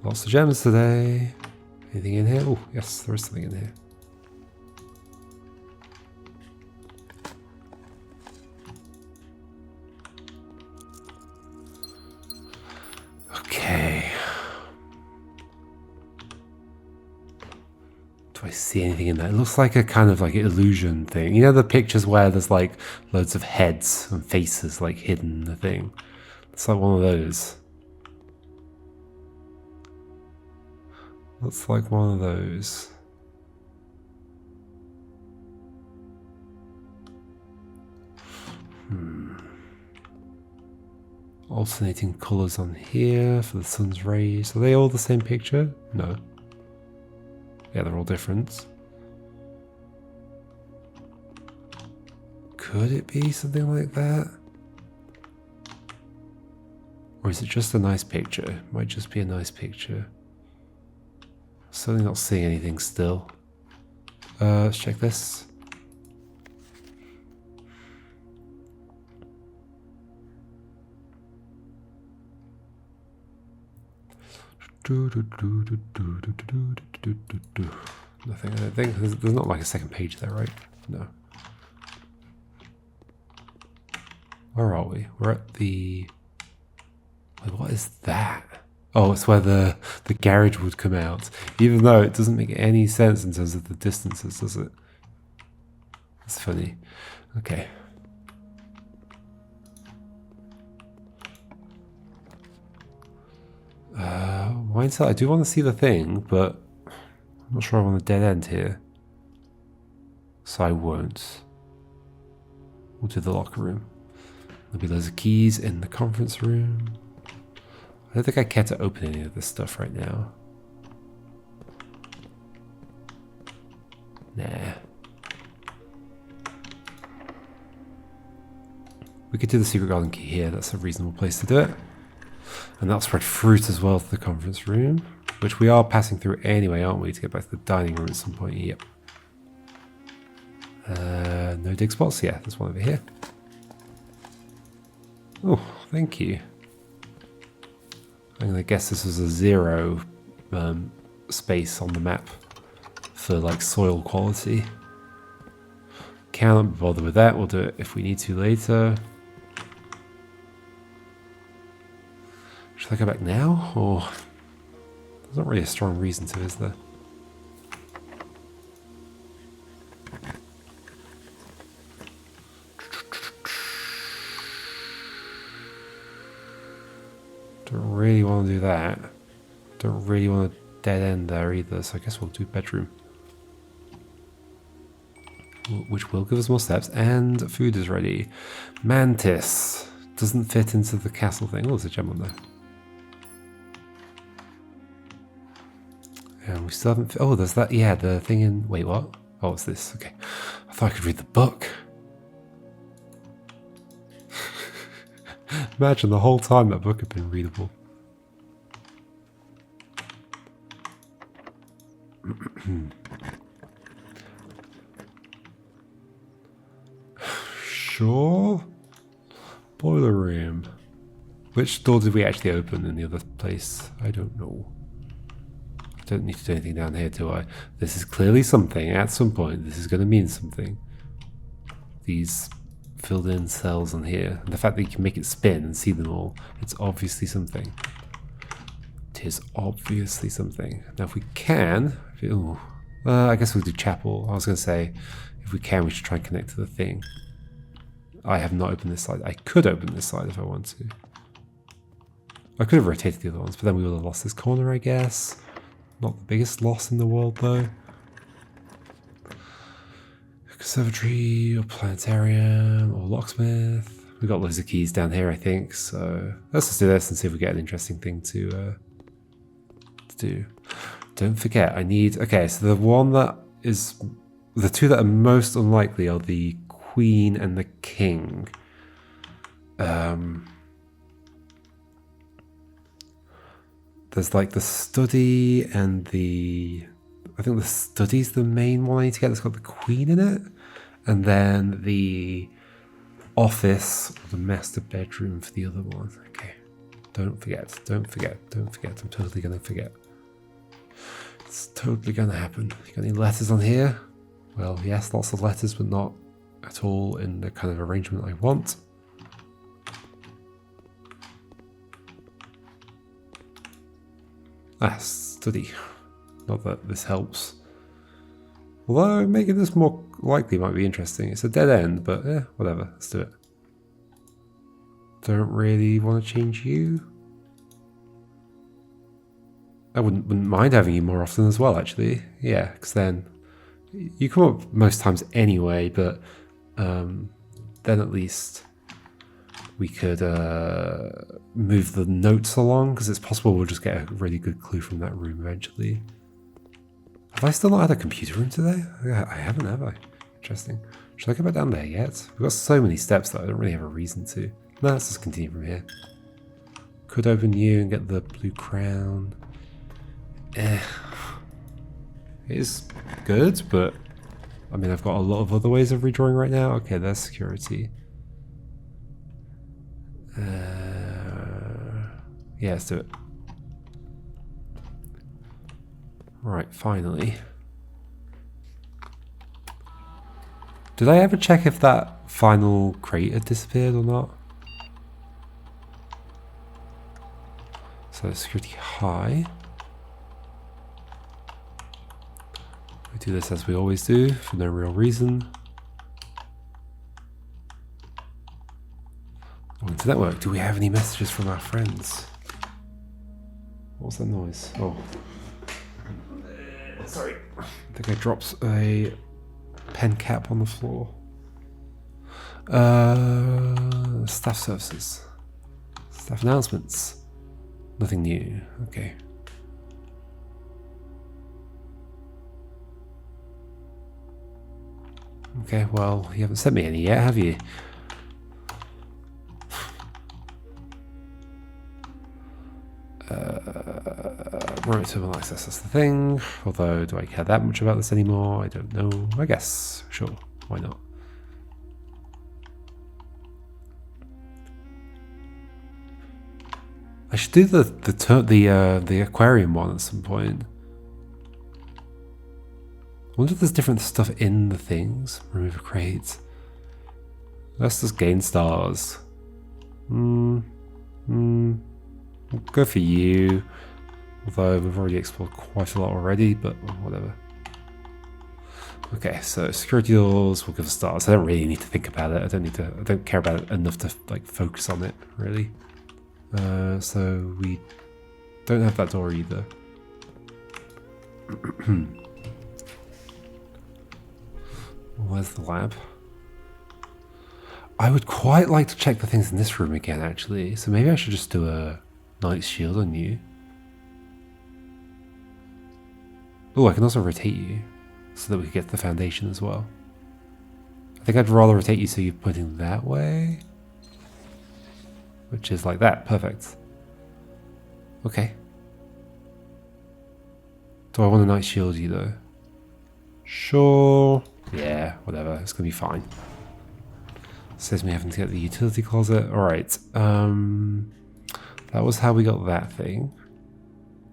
Lots of gems today. Anything in here? Oh, yes, there is something in here. Okay. Do I see anything in there? It looks like a kind of like illusion thing. You know the pictures where there's like loads of heads and faces like hidden in the thing? It's like one of those. Looks like one of those. Alternating colours on here for the sun's rays. Are they all the same picture? No. Yeah, they're all different. Could it be something like that? Or is it just a nice picture? It might just be a nice picture. Certainly not seeing anything still. Let's check this. Nothing, I don't think. There's not like a second page there, right? No. Where are we? We're at the... Wait, what is that? Oh, it's where the garage would come out. Even though it doesn't make any sense in terms of the distances, does it? That's funny. Okay. Wine cellar. I do want to see the thing, but I'm not sure I want a dead end here. So I won't. We'll do the locker room. There'll be loads of keys in the conference room. I don't think I care to open any of this stuff right now. Nah. We could do the secret garden key here. That's a reasonable place to do it. And that'll spread fruit as well to the conference room, which we are passing through anyway, aren't we, to get back to the dining room at some point? Yep. No dig spots? Yeah, there's one over here. Oh, thank you. I'm going to guess this was a 0 space on the map for like soil quality. Can't bother with that. We'll do it if we need to later. Should I go back now? Or there's not really a strong reason to, is there? Don't really want to do that. Don't really want a dead end there either, so I guess we'll do bedroom. Which will give us more steps, and food is ready. Mantis. Doesn't fit into the castle thing. Oh, there's a gem on there. And we still haven't... Oh, there's that... Yeah, the thing in... Wait, what? Oh, it's this. Okay. I thought I could read the book. Imagine the whole time that book had been readable. Sure. Boiler room. Which door did we actually open in the other place? I don't know. I don't need to do anything down here, do I? This is clearly something. At some point, this is going to mean something. These filled in cells on here. And the fact that you can make it spin and see them all. It's obviously something. It is obviously something. Now if we can... I guess we'll do chapel. I was going to say, if we can, we should try and connect to the thing. I have not opened this side. I could open this side if I want to. I could have rotated the other ones, but then we would have lost this corner, I guess. Not the biggest loss in the world, though. Conservatory, or planetarium, or locksmith. We've got loads of keys down here, I think, so let's just do this and see if we get an interesting thing to do. Don't forget, I need... Okay, so the one that is... The two that are most unlikely are the Queen and the King. There's like the study and the... I think the study's the main one I need to get that's got the Queen in it. And then the office, or the master bedroom for the other one. Okay. Don't forget, don't forget, don't forget. I'm totally going to forget. It's totally going to happen. You got any letters on here? Well, yes, lots of letters, but not at all in the kind of arrangement I want. Study. Not that this helps. Although making this more likely might be interesting. It's a dead end, but whatever. Let's do it. Don't really want to change you. I wouldn't mind having you more often as well, actually. Yeah, because then you come up most times anyway, but then at least we could move the notes along, because it's possible we'll just get a really good clue from that room eventually. Have I still not had a computer room today? I haven't, have I? Interesting. Should I go back down there yet? We've got so many steps that I don't really have a reason to. No, let's just continue from here. Could open you and get the blue crown. It is good, but I mean, I've got a lot of other ways of redrawing right now. Okay, there's security. Yeah, let's do it. Right, finally. Did I ever check if that final crate had disappeared or not? So security high. We do this as we always do, for no real reason. On to network. Do we have any messages from our friends? What was that noise? Oh. Sorry. I think I dropped a pen cap on the floor. Staff services. Staff announcements. Nothing new. Okay. Okay, well, you haven't sent me any yet, have you? Remote terminal access, that's the thing. Although, do I care that much about this anymore? I don't know. I guess, sure, why not? I should do the aquarium one at some point. I wonder if there's different stuff in the things. Remove a crate. Let's just gain stars. We'll go for you. Although we've already explored quite a lot already, but whatever. Okay, so security doors will give us stars. I don't really need to think about it. I don't care about it enough to like focus on it, really. So we don't have that door either. Where's the lab? I would quite like to check the things in this room again, actually. So maybe I should just do a Knight's Shield on you. Oh, I can also rotate you so that we can get the foundation as well. I think I'd rather rotate you so you're pointing that way. Which is like that. Perfect. Okay. Do I want a night shield either? Sure. Yeah, whatever. It's gonna be fine. Saves me having to get the utility closet. Alright. That was how we got that thing.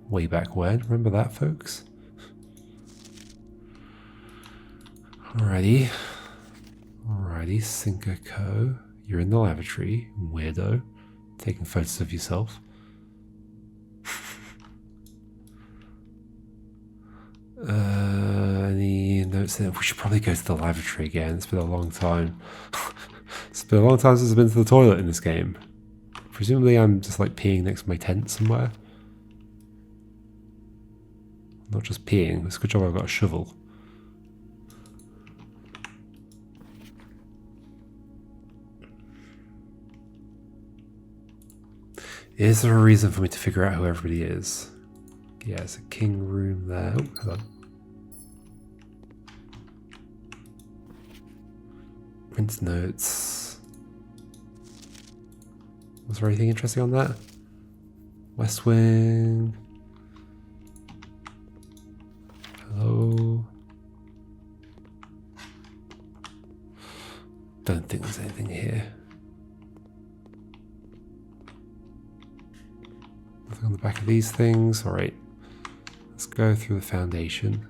Way back when. Remember that, folks? Alrighty. Alrighty, Sinker Co. You're in the lavatory, weirdo. Taking photos of yourself. Any notes there? We should probably go to the lavatory again. It's been a long time. It's been a long time since I've been to the toilet in this game. Presumably I'm just like peeing next to my tent somewhere. Not just peeing. It's a good job I've got a shovel. Is there a reason for me to figure out who everybody is? Yeah, it's a king room there. Oh, hello. Print notes. Was there anything interesting on that? West Wing. Hello. Don't think there's anything here. Nothing on the back of these things. Alright. Let's go through the foundation.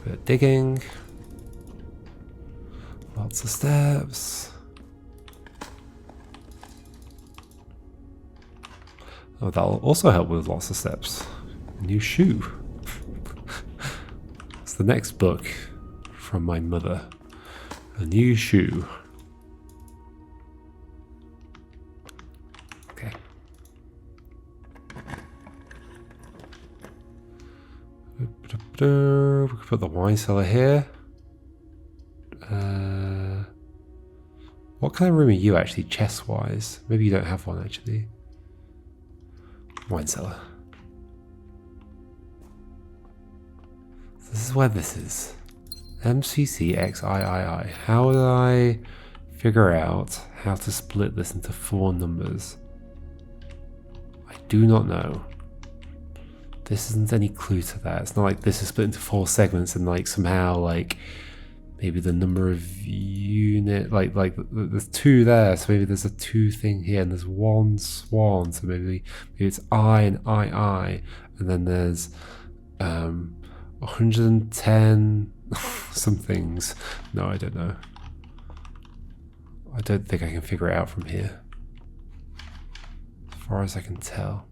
Bit of digging. Lots of steps. Oh, that'll also help with lots of steps. A new shoe. It's the next book from my mother. A new shoe. Okay. We can put the wine cellar here. What kind of room are you actually, chest-wise? Maybe you don't have one actually. Wine cellar. This is where this is. MCCXIII. How would I figure out how to split this into 4 numbers? I do not know. This isn't any clue to that. It's not like this is split into 4 segments and like somehow like maybe the number of unit like there's 2 there, so maybe there's a 2 thing here and there's 1 swan, so maybe it's I and II, and then there's 110 some things. No, I don't know. I don't think I can figure it out from here, as far as I can tell.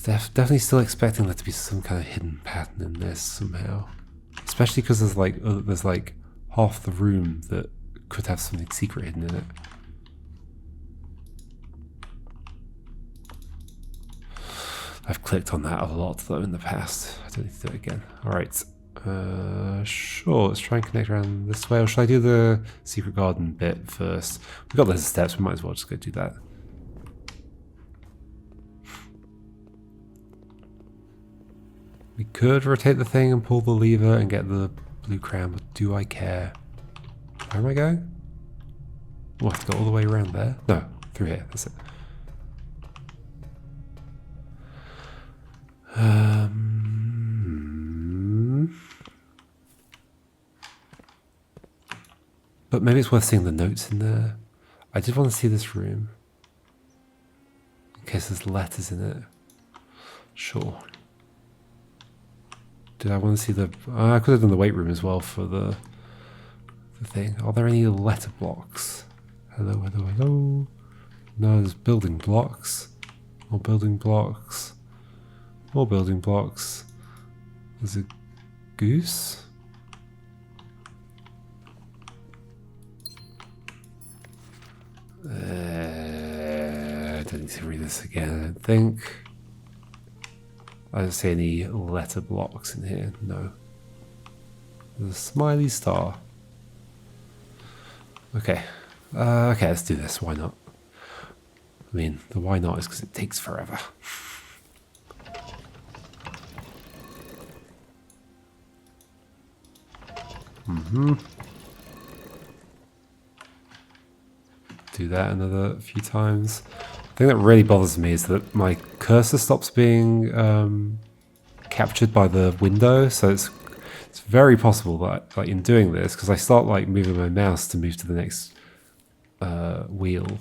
Definitely still expecting there to be some kind of hidden pattern in this somehow. Especially because there's like half the room that could have something secret hidden in it. I've clicked on that a lot though in the past. I don't need to do it again. Alright. Sure, let's try and connect around this way. Or should I do the secret garden bit first? We've got loads of steps, we might as well just go do that. We could rotate the thing and pull the lever and get the blue crown, but do I care? Where am I going? Oh, I have to go all the way around there? No, through here, that's it. But maybe it's worth seeing the notes in there. I did want to see this room. In case there's letters in it. Sure. Did I want to see the... I could have done the weight room as well for the thing. Are there any letter blocks? Hello, hello, hello. No, there's building blocks. More building blocks. More building blocks. There's a goose. I don't need to read this again, I don't think. I don't see any letter blocks in here, no. There's a smiley star. Okay. Okay, let's do this, why not? I mean, the why not is because it takes forever. Do that another few times. thing that really bothers me is that my cursor stops being captured by the window, so it's very possible that like in doing this, because I start like moving my mouse to move to the next wheel,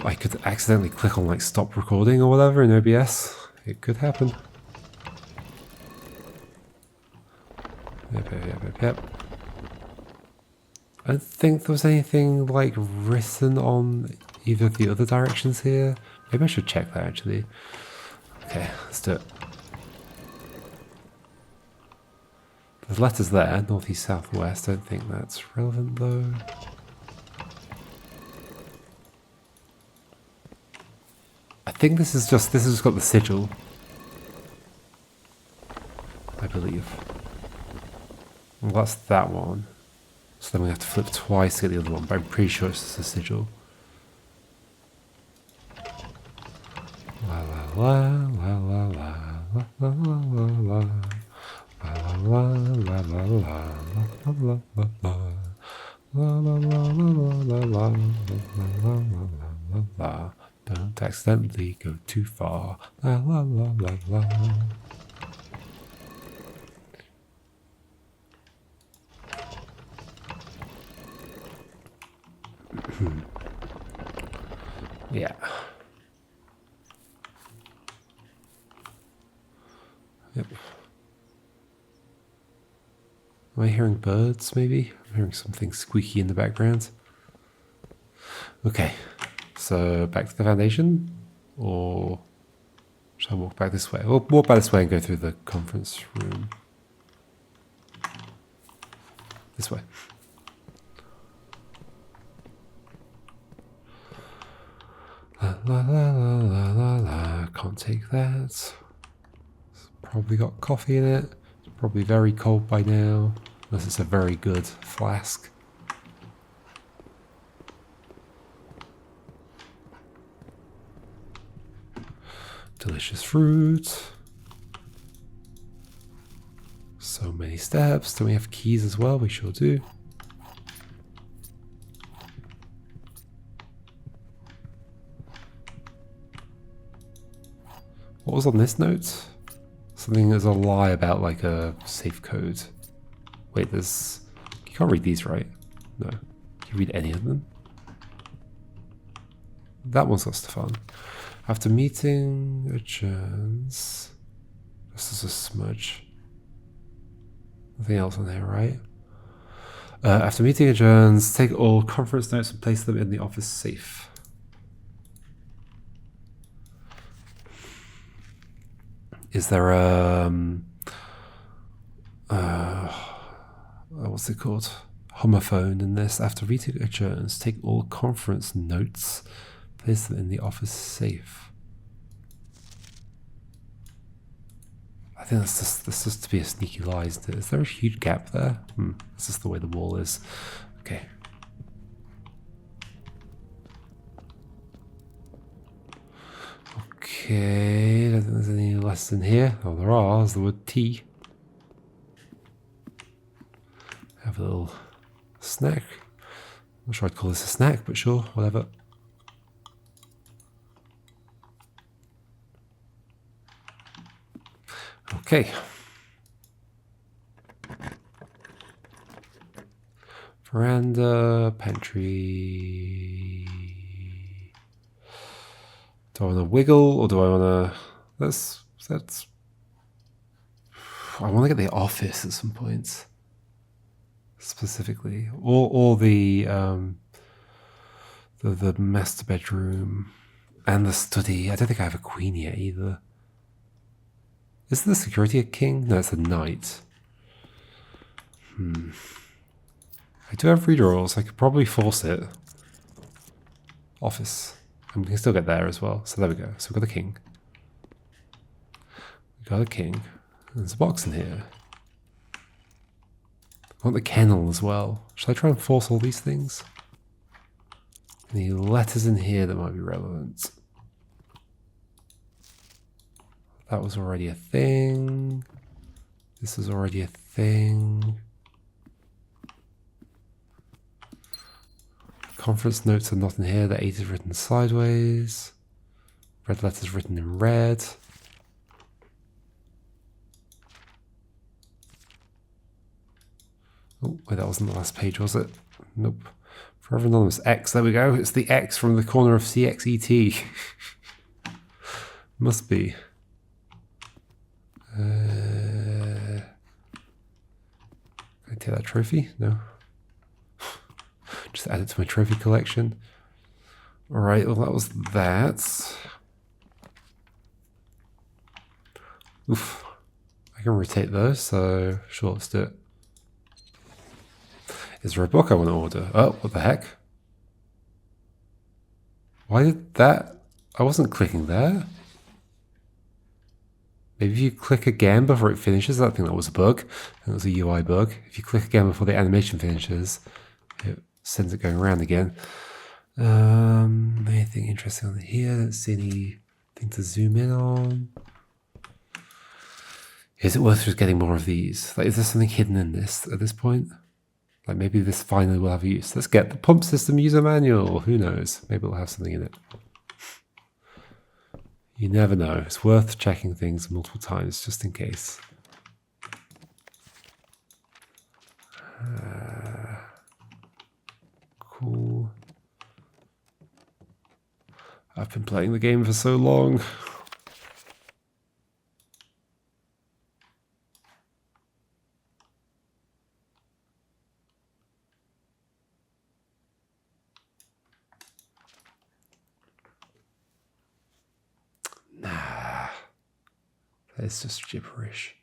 I could accidentally click on like stop recording or whatever in OBS. It could happen. Yep. I don't think there was anything like written on either of the other directions here. Maybe I should check that actually. Okay, let's do it. There's letters there, northeast, southwest. I don't think that's relevant though. I think this has just got the sigil, I believe. Well, that's that one. So then we have to flip twice to get the other one, but I'm pretty sure it's just a sigil. La la la la la la la la la la la la la. Don't accidentally go too far. La la la la la. Yeah. Yep. Am I hearing birds, maybe? I'm hearing something squeaky in the background. Okay, so back to the foundation? Or should I walk back this way? We'll walk back this way and go through the conference room. This way. La la la la la la. Can't take that. It's probably got coffee in it. It's probably very cold by now. Unless it's a very good flask. Delicious fruit. So many steps. Do we have keys as well? We sure do. What was on this note? Something that's a lie about like a safe code. Wait, there's... You can't read these, right? No. Can you read any of them? That one's got stuff on. After meeting adjourns... This is a smudge. Nothing else on there, right? After meeting adjourns, take all conference notes and place them in the office safe. Is there a... what's it called? Homophone in this. After meeting adjourns, take all conference notes, place them in the office safe. I think that's just to be a sneaky lie, isn't it? Is there a huge gap there? It's just the way the wall is. Okay. Okay, I don't think there's any less in here. Oh, there are. There's the word tea. Have a little snack. I'm not sure I'd call this a snack, but sure, whatever. Okay. Veranda, pantry. Do I want to wiggle or do I want to... That's... I want to get the office at some point. Specifically. Or the master bedroom and the study. I don't think I have a queen yet either. Is the security a king? No, it's a knight. I do have redrawals. I could probably force it. Office. And we can still get there as well. So there we go. So we've got a king. We've got a king. There's a box in here. I want the kennel as well. Should I try and force all these things? Any letters in here that might be relevant? That was already a thing. This is already a thing. Conference notes are not in here. The 8 is written sideways. Red letters written in red. Oh, wait, that wasn't the last page, was it? Nope. Forever Anonymous X, there we go. It's the X from the corner of CXET. Must be. Can I take that trophy? No. Just add it to my trophy collection. Alright, well that was that. Oof. I can rotate those, so sure, let's do it. Is there a book I want to order? Oh, what the heck? Why did that? I wasn't clicking there. Maybe if you click again before it finishes, I think that was a bug. I think it was a UI bug. If you click again before the animation finishes, it sends it going around again. Anything interesting on here? Don't see anything to zoom in on. Is it worth just getting more of these? Like, is there something hidden in this at this point? Like maybe this finally will have use. Let's get the pump system user manual. Who knows? Maybe it'll have something in it. You never know. It's worth checking things multiple times just in case. Cool. I've been playing the game for so long. It's just gibberish.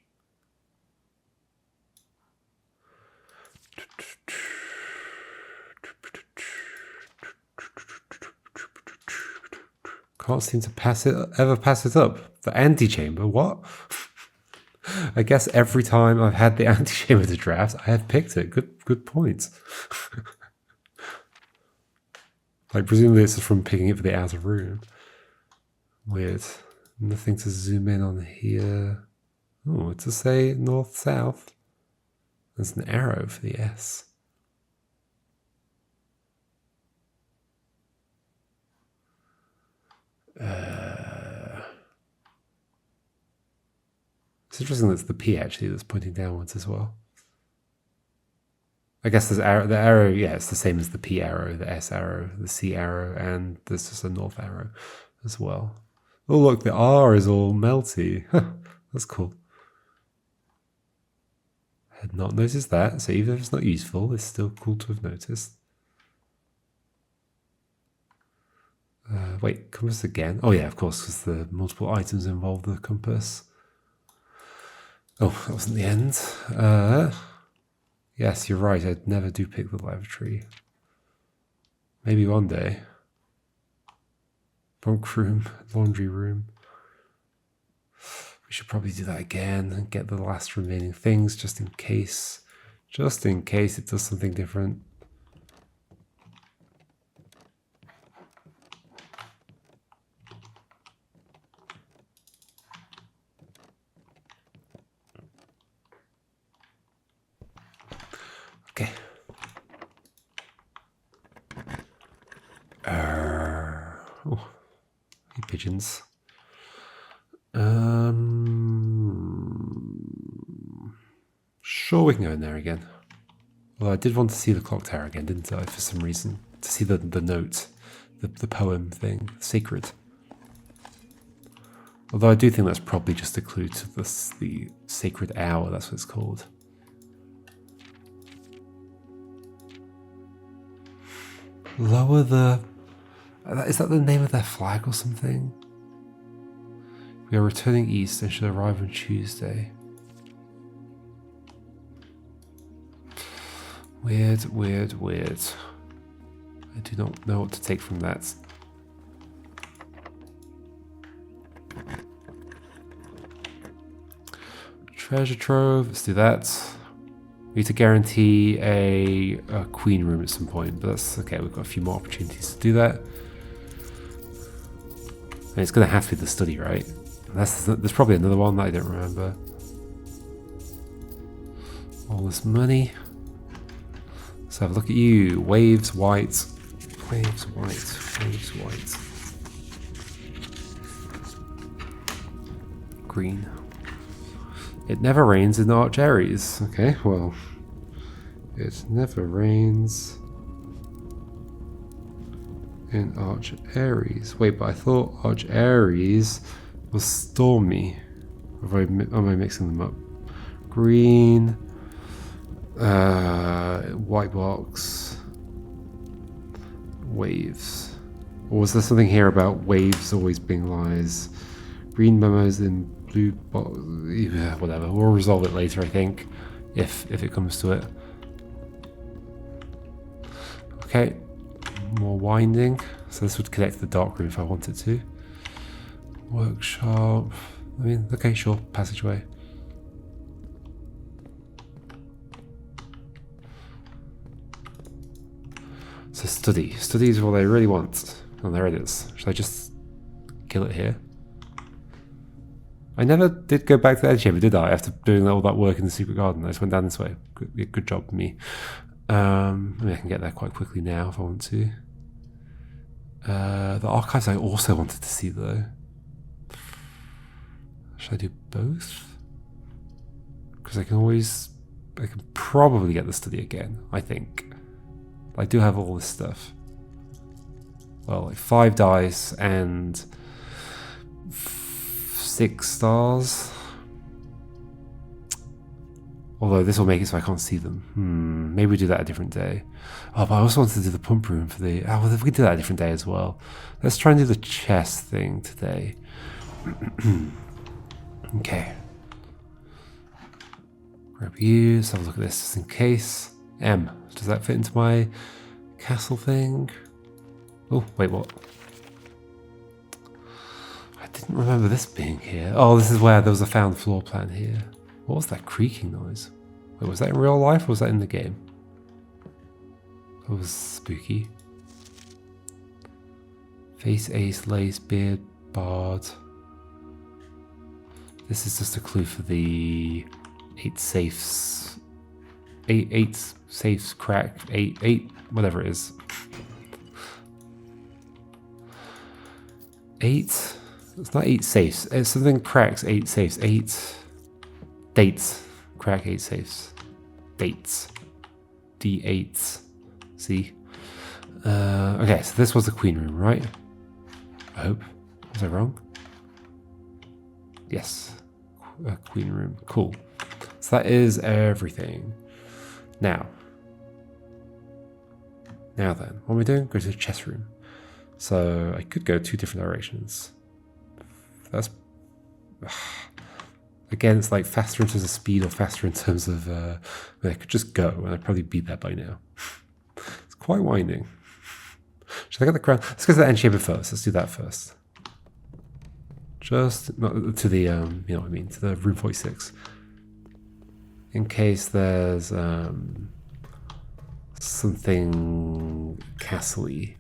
Can't seem to ever pass it up. The antechamber, what? I guess every time I've had the antechamber to draft, I have picked it. Good point. Like presumably this is from picking it for the outer room. Weird. Nothing to zoom in on here. Oh, to say north-south. There's an arrow for the S. It's interesting that it's the P actually that's pointing downwards as well. I guess there's the arrow, yeah, it's the same as the P arrow, the S arrow, the C arrow, and there's just a north arrow as well. Oh look, the R is all melty. That's cool. I had not noticed that, so even if it's not useful, it's still cool to have noticed. Wait, compass again? Oh yeah, of course, because the multiple items involve the compass. Oh, that wasn't the end. Yes, you're right, I never do pick the lavatory. Maybe one day. Bunk room, laundry room. We should probably do that again and get the last remaining things just in case. Just in case it does something different. Okay. Oh, hey pigeons. Sure, we can go in there again. Well, I did want to see the clock tower again, didn't I, for some reason? To see the note, the poem thing, sacred. Although I do think that's probably just a clue to the sacred hour, that's what it's called. Lower the... Is that the name of their flag or something? We are returning east and should arrive on Tuesday. Weird, weird, weird. I do not know what to take from that. Treasure trove, let's do that. We need to guarantee a queen room at some point, but that's okay, we've got a few more opportunities to do that. And it's going to have to be the study, right? There's probably another one that I don't remember. All this money. Let's have a look at you. Waves, white. Waves white. Waves white. Green. It never rains in Arch Aries. Okay, well. It never rains in Arch Aries. Wait, but I thought Arch Aries was stormy. Am I mixing them up? Green. White box. Waves. Or was there something here about waves always being lies? Green memos in blue box. Yeah, whatever. We'll resolve it later, I think. If it comes to it. Okay. More winding. So this would connect to the dark room if I wanted to. Workshop. I mean, okay, sure. Passageway. So study. Study is what I really want. Oh, there it is. Should I just kill it here? I never did go back to the Antechamber, did I? After doing all that work in the secret garden, I just went down this way. Good job, me. I mean, I can get there quite quickly now if I want to. The archives I also wanted to see, though. Should I do both? Because I can probably get the study again, I think. I do have all this stuff. Well, like 5 dice and 6 stars. Although this will make it so I can't see them. Maybe we do that a different day. Oh, but I also wanted to do the pump room for the... Oh, well, we can do that a different day as well. Let's try and do the chest thing today. Okay. Grab you. Let's have a look at this just in case. M. Does that fit into my castle thing? Oh, wait, what? I didn't remember this being here. Oh, this is where there was a found floor plan here. What was that creaking noise? Wait, was that in real life or was that in the game? That was spooky. Face, ace, lace, beard, bard. This is just a clue for the 8 safes. 8 safes crack. 8, whatever it is. 8. It's not 8 safes. It's something cracks 8 safes. 8 dates. Crack 8 safes. Dates. D8s. See? Okay, so this was the queen room, right? I hope. Was I wrong? Yes. Queen room. Cool. So that is everything. Now then, what am I doing? Go to the chess room. So I could go 2 different directions. That's... Again, it's like faster in terms of speed or faster in terms of... I could just go and I'd probably be there by now. It's quite winding. Should I get the crown? Let's go to the Antechamber first. Let's do that first. Just not to the, you know what I mean, to the room 46. In case there's something castle-y.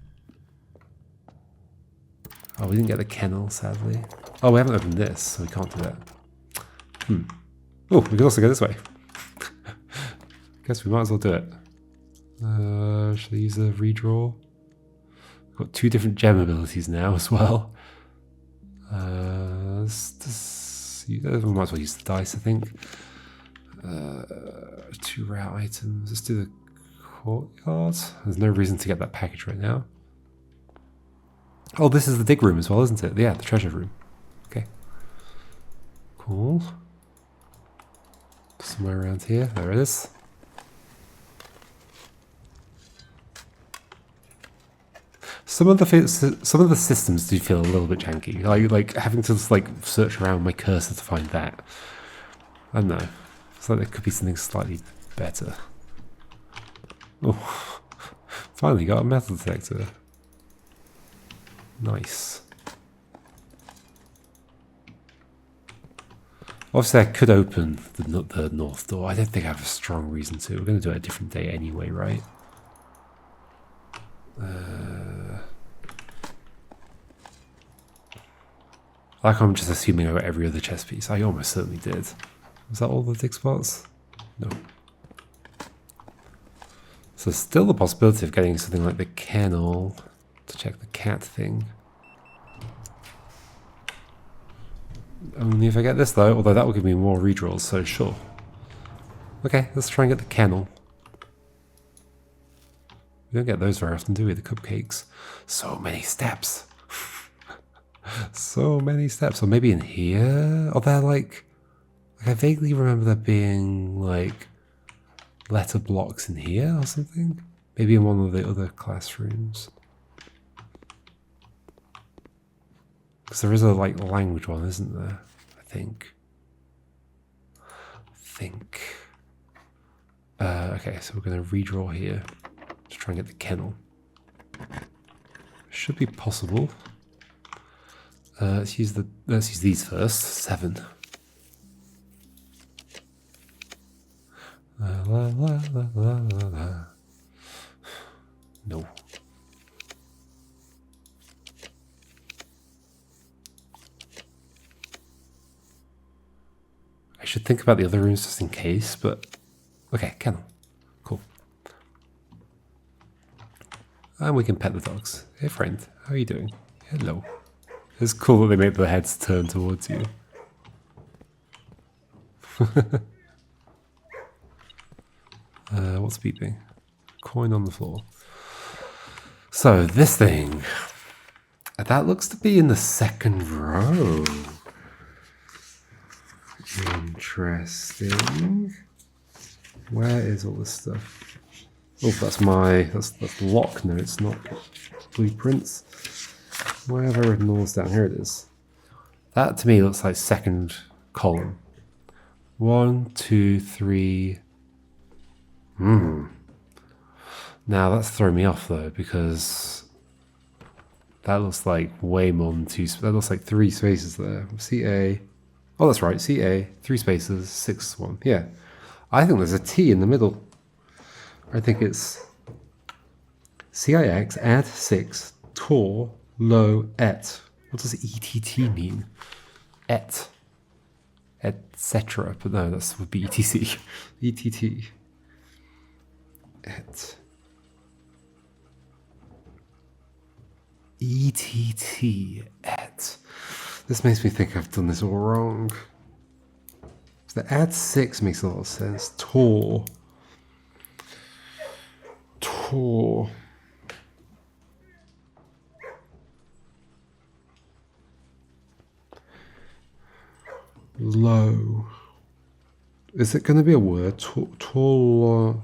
Oh, we didn't get the kennel, sadly. Oh, we haven't opened this, so we can't do that. Oh, we can also go this way. Guess we might as well do it. Should I use a redraw? We've got 2 different gem abilities now as well. We might as well use the dice, I think. 2 rare items. Let's do the courtyard. There's no reason to get that package right now. Oh, this is the dig room as well, isn't it? Yeah, the treasure room. Okay. Cool. Somewhere around here. There it is. Some of the systems do feel a little bit janky. Like having to just like search around my cursor to find that. I don't know. It's like there could be something slightly better. Oh, finally got a metal detector. Nice. Obviously, I could open the north door. I don't think I have a strong reason to. We're going to do it a different day anyway, right? Like I'm just assuming I got every other chess piece. I almost certainly did. Was that all the dig spots? No. So there's still the possibility of getting something like the kennel to check the cat thing. Only if I get this though, although that will give me more redraws, so sure. Okay, let's try and get the kennel. We don't get those very often, do we? The cupcakes. So many steps. So many steps. Or maybe in here? Are there like I vaguely remember there being like letter blocks in here or something? Maybe in one of the other classrooms. Because there is a like language one, isn't there? I think. Okay, so we're going to redraw here to try and get the kennel. Should be possible. Let's use these first. 7. La la la la la la. No. I should think about the other rooms just in case, but okay, kennel. Cool. And we can pet the dogs. Hey friend, how are you doing? Hello. It's cool that they make their heads turn towards you. What's beeping? Coin on the floor. So this thing. That looks to be in the second row. Interesting. Where is all this stuff? Oh, that's the lock notes, not blueprints. Where have I written all this down? Here it is. That to me looks like second column. 1, 2, 3. Now that's throwing me off though, because that looks like way more than 2. That looks like 3 spaces there. CA. Oh, that's right. CA, 3 spaces, 6, 1. Yeah. I think there's a T in the middle. I think it's CIX, add 6, tor, low, et. What does ETT mean? Et. Etc. But no, that would be ETC. ETT. Et. ETT. Et. This makes me think I've done this all wrong. So the add 6 makes a lot of sense. Tor. Low. Is it going to be a word? Tolonet.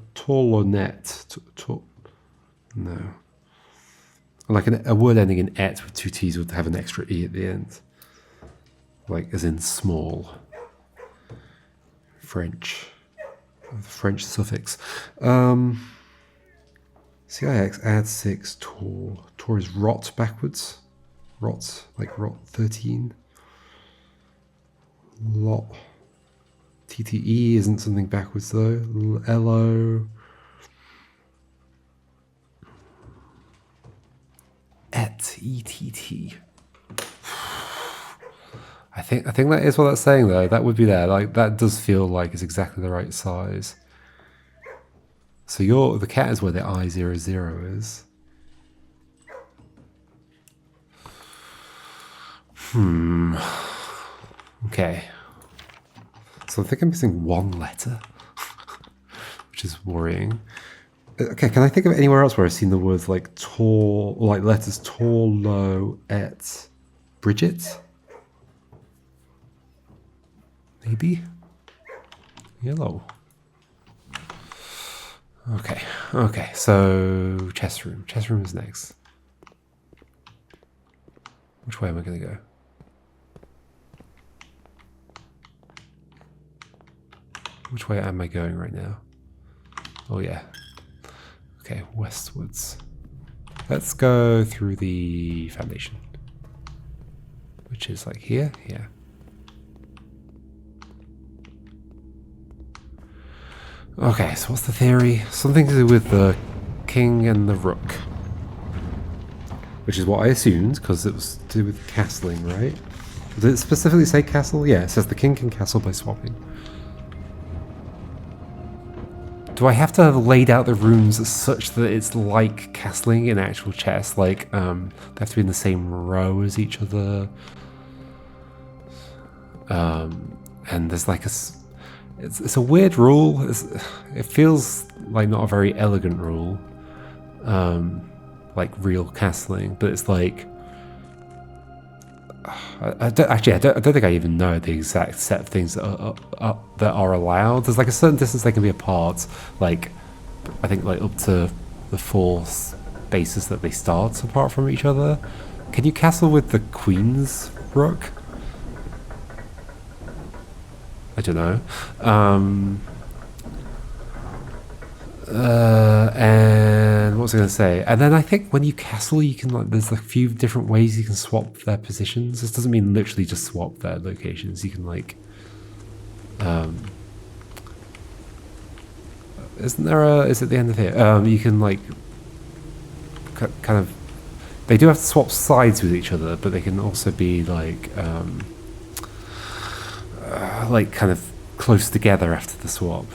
No. Like a word ending in et with 2 T's would have an extra E at the end. Like as in small. French. The French suffix. CIX add 6 tor. Tor is rot backwards. Rot, like rot 13. Lot. TTE isn't something backwards though. LO. Et. ETT. I think that is what that's saying though. That would be there. Like that does feel like it's exactly the right size. So the cat is where the I00 is. Okay. So I think I'm missing 1 letter, which is worrying. Okay, can I think of anywhere else where I've seen the words like tall, or like letters tall, low, et, Bridget? Maybe? Yellow. Okay, so chess room. Chess room is next. Which way am I going to go? Which way am I going right now? Oh yeah. Okay, westwards. Let's go through the foundation. Which is like here? Yeah. Okay, so what's the theory? Something to do with the king and the rook. Which is what I assumed, because it was to do with castling, right? Did it specifically say castle? Yeah, it says the king can castle by swapping. Do I have to have laid out the rooms such that it's like castling in actual chess? Like, they have to be in the same row as each other. And there's like it's a weird rule. It feels like not a very elegant rule, like real castling. But it's like, I don't think I even know the exact set of things that are allowed. There's like a certain distance they can be apart. Like, I think like up to the 4 spaces that they start apart from each other. Can you castle with the queen's rook? I don't know. And what was I going to say? And then I think when you castle, you can like there's a few different ways you can swap their positions. This doesn't mean literally just swap their locations. You can like, isn't there a? Is it the end of here? You can like, kind of. They do have to swap sides with each other, but they can also be like kind of close together after the swap.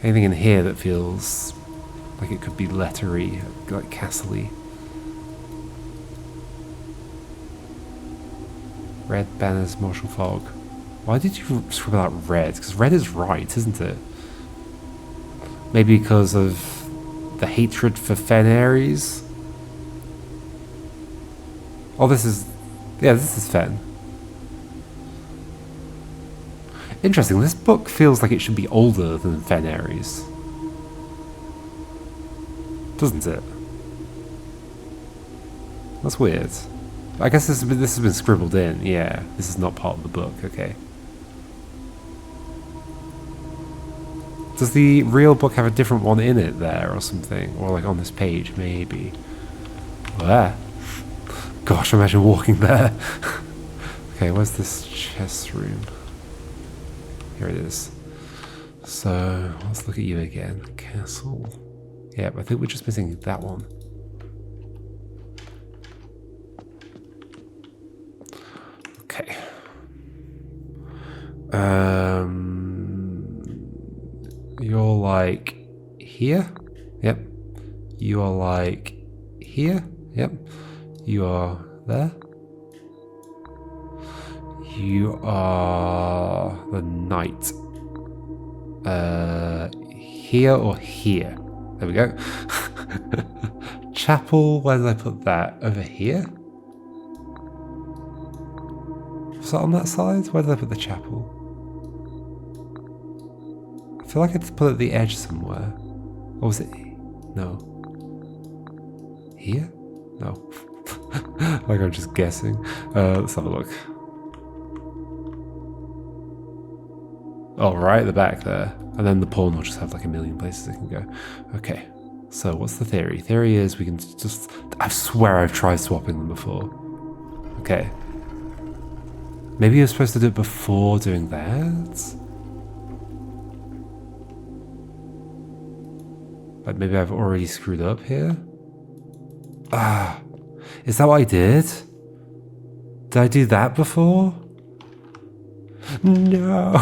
Anything in here that feels like it could be lettery, like castle-y. Red banners, martial fog. Why did you scribble out red? Because red is right, isn't it? Maybe because of the hatred for Fen-Aries? Oh, this is Fen. Interesting, this book feels like it should be older than Fen-Aries. Doesn't it? That's weird. I guess this has been scribbled in, yeah. This is not part of the book, okay. Does the real book have a different one in it there or something? Or like on this page, maybe. Where? Gosh, imagine walking there. Okay, where's this chess room? Here it is. So, let's look at you again. Castle. Yep, I think we're just missing that one. Okay. You're like here? Yep. You are like here? Yep. You are there? You are the knight. Here or here? There we go. Chapel, where did I put that? Over here? Was that on that side? Where did I put the chapel? I feel like I had to put it at the edge somewhere. Or was it? No. Here? No. Like I'm just guessing. Let's have a look. Oh, right at the back there. And then the pawn will just have like a million places it can go. Okay. So what's the theory? Theory is we can just... I swear I've tried swapping them before. Okay. Maybe you're supposed to do it before doing that? Like maybe I've already screwed up here? Ah. Is that what I did? Did I do that before? No.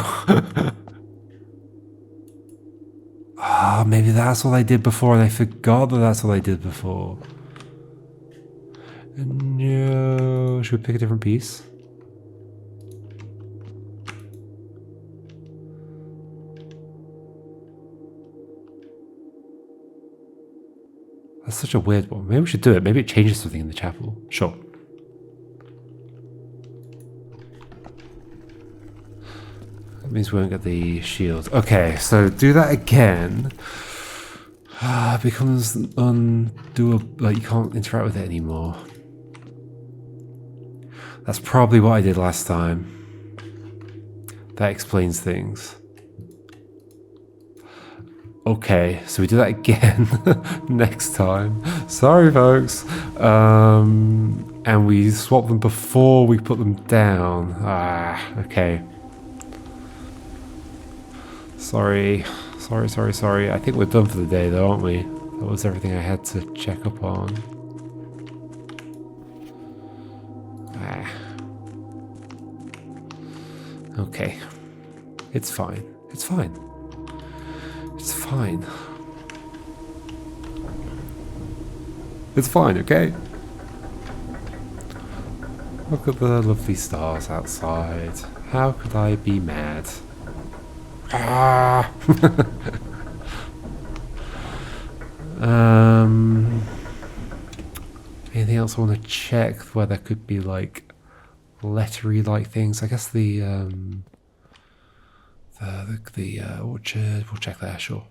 Ah, maybe that's what I did before and I forgot that that's what I did before. No. Should we pick a different piece? That's such a weird one. Maybe we should do it. Maybe it changes something in the chapel. Sure. That means we won't get the shield. Okay, so do that again. It becomes undoable. Like you can't interact with it anymore. That's probably what I did last time. That explains things. Okay, so we do that again next time. Sorry, folks. And we swap them before we put them down. Ah, okay. Sorry. I think we're done for the day, though, aren't we? That was everything I had to check up on. Ah. Okay. It's fine. It's fine. It's fine. fine. It's fine, okay? Look at the lovely stars outside. How could I be mad? Ah! Anything else I want to check where there could be like lettery like things? I guess the orchard. We'll check there, sure.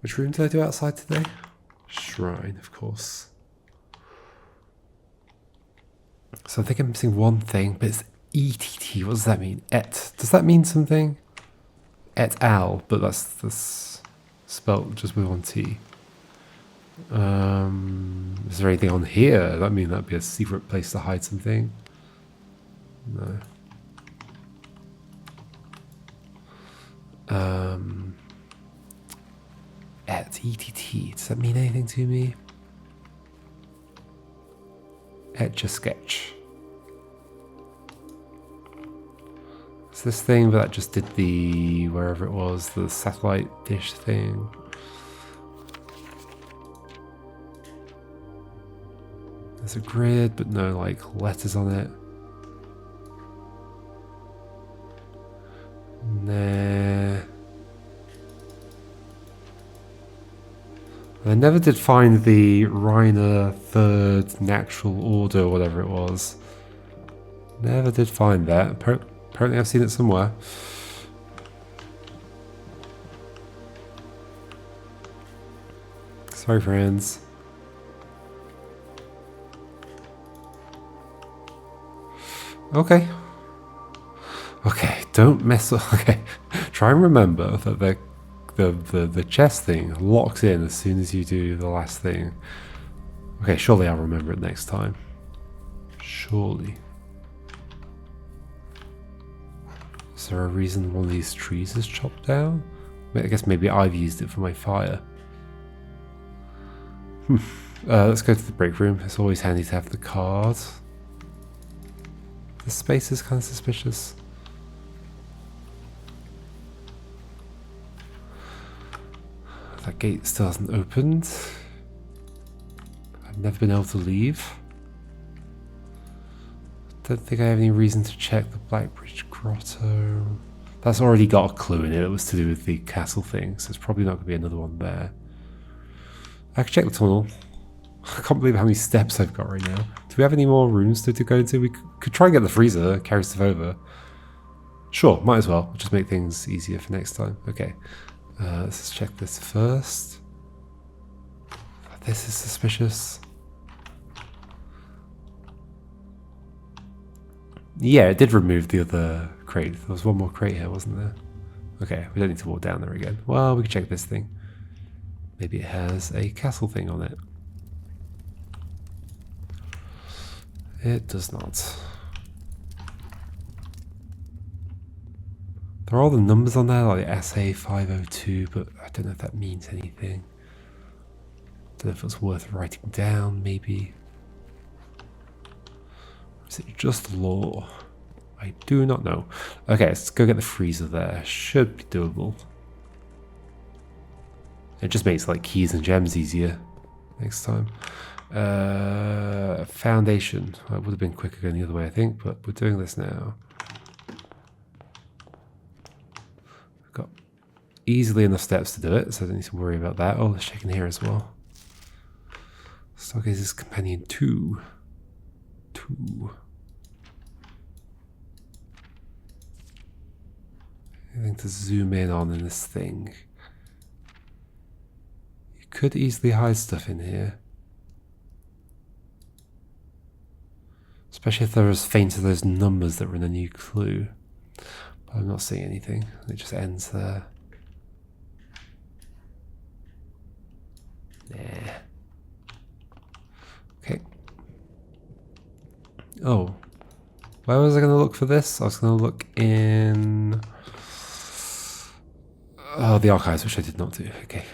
Which room did I do outside today? Shrine, of course. So I think I'm missing one thing, but it's ETT. What does that mean? Et. Does that mean something? Et al, but that's spelled just with one T. Is there anything on here? That mean that'd be a secret place to hide something? No. Et ETT. Does that mean anything to me? Etch a sketch. It's this thing, but that just did the wherever it was, the satellite dish thing. There's a grid, but no like letters on it. Nah. I never did find the Reiner third natural order, or whatever it was. Never did find that. Apparently I've seen it somewhere. Sorry, friends. Okay. Okay, don't mess up. Okay, try and remember that the chest thing locks in as soon as you do the last thing. Okay, surely I'll remember it next time. Surely. Is there a reason one of these trees is chopped down? I guess maybe I've used it for my fire. Let's go to the break room. It's always handy to have the card. The space is kind of suspicious. That gate still hasn't opened. I've never been able to leave. Don't think I have any reason to check the Blackbridge Grotto. That's already got a clue in it. It was to do with the castle thing, so it's probably not going to be another one there. I can check the tunnel. I can't believe how many steps I've got right now. Do we have any more rooms to go into? We could try and get the freezer, carry stuff over. Sure, might as well. Just make things easier for next time. Okay, let's check this first. This is suspicious. Yeah, it did remove the other crate. There was one more crate here, wasn't there? Okay, we don't need to walk down there again. Well, we can check this thing. Maybe it has a castle thing on it. It does not. There are all the numbers on there, like SA502, but I don't know if that means anything. Don't know if it's worth writing down, maybe. Or is it just lore? I do not know. Okay, let's go get the freezer there. Should be doable. It just makes like keys and gems easier next time. Foundation. Well, it would have been quicker going the other way, I think, but we're doing this now. We've got easily enough steps to do it, so I don't need to worry about that. Oh, let's check in here as well. Stargaze's Companion 2. Anything to zoom in on in this thing? You could easily hide stuff in here. Especially if they're as faint as those numbers that were in a new clue. But I'm not seeing anything. It just ends there. Nah. Okay. Oh. Where was I going to look for this? I was going to look in... Oh, the archives, which I did not do. Okay.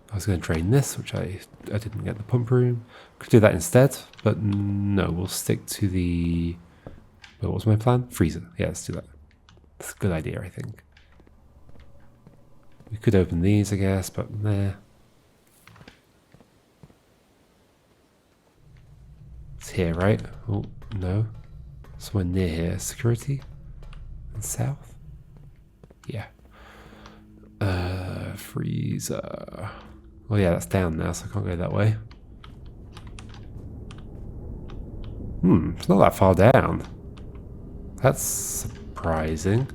I was going to drain this, which I didn't get the pump room. Could do that instead, but no, we'll stick to the... What was my plan? Freezer. Yeah, let's do that. That's a good idea, I think. We could open these, I guess, but nah. It's here, right? Oh, no. Somewhere near here. Security? And south? Yeah. Freezer. Oh yeah, that's down now, so I can't go that way. It's not that far down. That's surprising.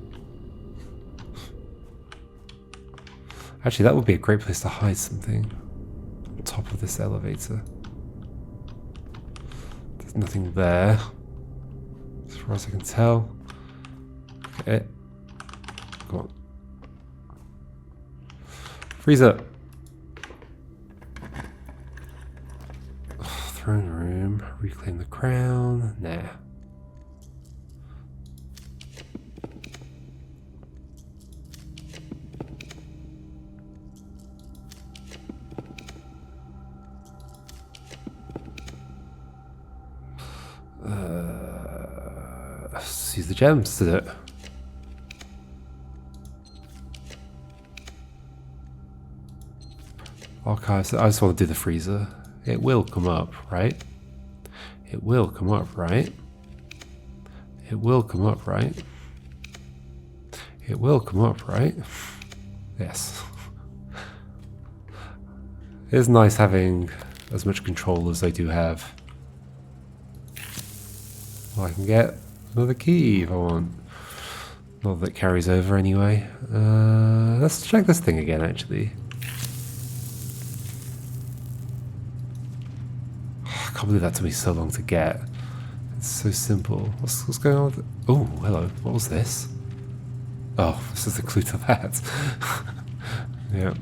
Actually, that would be a great place to hide something. On top of this elevator. There's nothing there. As far as I can tell. Okay. Come on. Freezer! Throne room. Reclaim the crown. Nah. Let's use the gems to do it. Archives. I just want to do the freezer. It will come up, right? It will come up, right? It will come up, right? It will come up, right? Yes. It's nice having as much control as I do have. Well, I can get another key if I want. Not that it carries over anyway. Let's check this thing again, actually. I can't believe that took me so long to get. It's so simple. What's going on with it? Oh, hello. What was this? Oh, this is the clue to that. Yeah.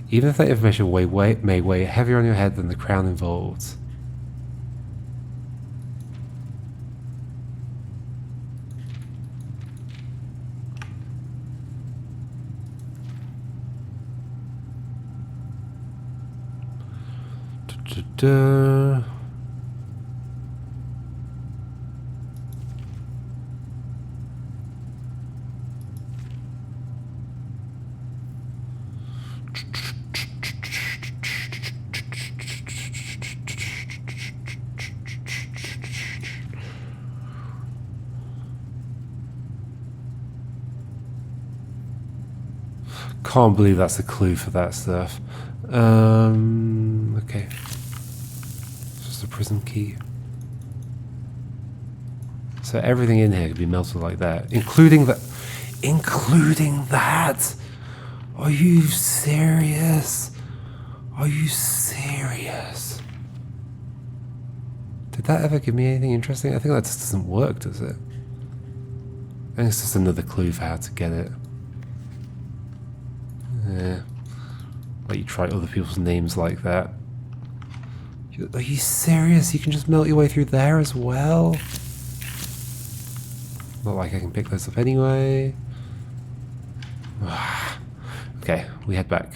Even if that information may weigh heavier on your head than the crown involved. Da-da-da. Can't believe that's a clue for that stuff. Okay. Just a prism key. So everything in here could be melted like that, including that. Including that. Are you serious? Are you serious? Did that ever give me anything interesting? I think that just doesn't work, does it? I think it's just another clue for how to get it. Yeah. Like you try other people's names like that. Are you serious? You can just melt your way through there as well? Not like I can pick those up anyway. Okay, we head back.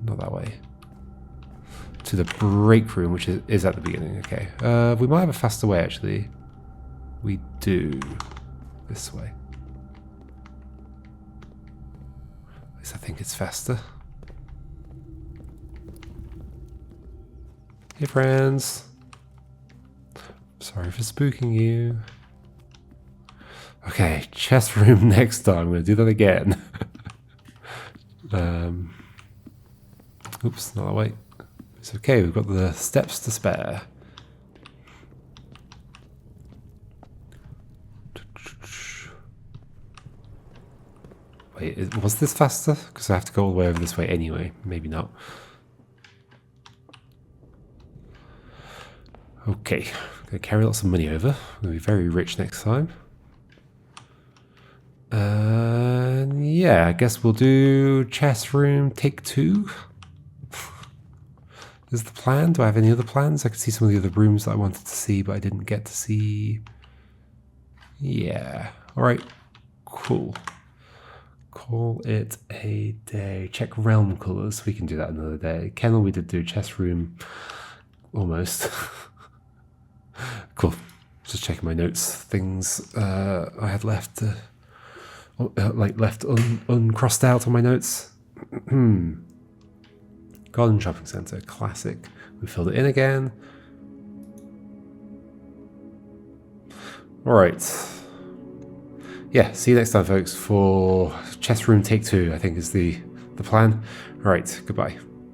Not that way. To the break room, which is at the beginning. Okay. We might have a faster way, actually. We do. This way. At least I think it's faster. Hey, friends. Sorry for spooking you. Okay, chest room next time. I'm going to do that again. Oops, not that way. It's okay, we've got the steps to spare. Wait, was this faster? Because I have to go all the way over this way anyway. Maybe not. Okay, I'm going to carry lots of money over. I'm going to be very rich next time. Yeah, I guess we'll do chest room take 2. Is the plan? Do I have any other plans? I could see some of the other rooms that I wanted to see, but I didn't get to see. Yeah. Alright. Cool. Call it a day. Check realm colors. We can do that another day. Kennel, we did do chest room. Almost. Cool. Just checking my notes, things I had left, left uncrossed out on my notes. Garden shopping centre, classic. We filled it in again. All right. Yeah, see you next time, folks, for Chess Room Take 2, I think is the plan. All right, goodbye.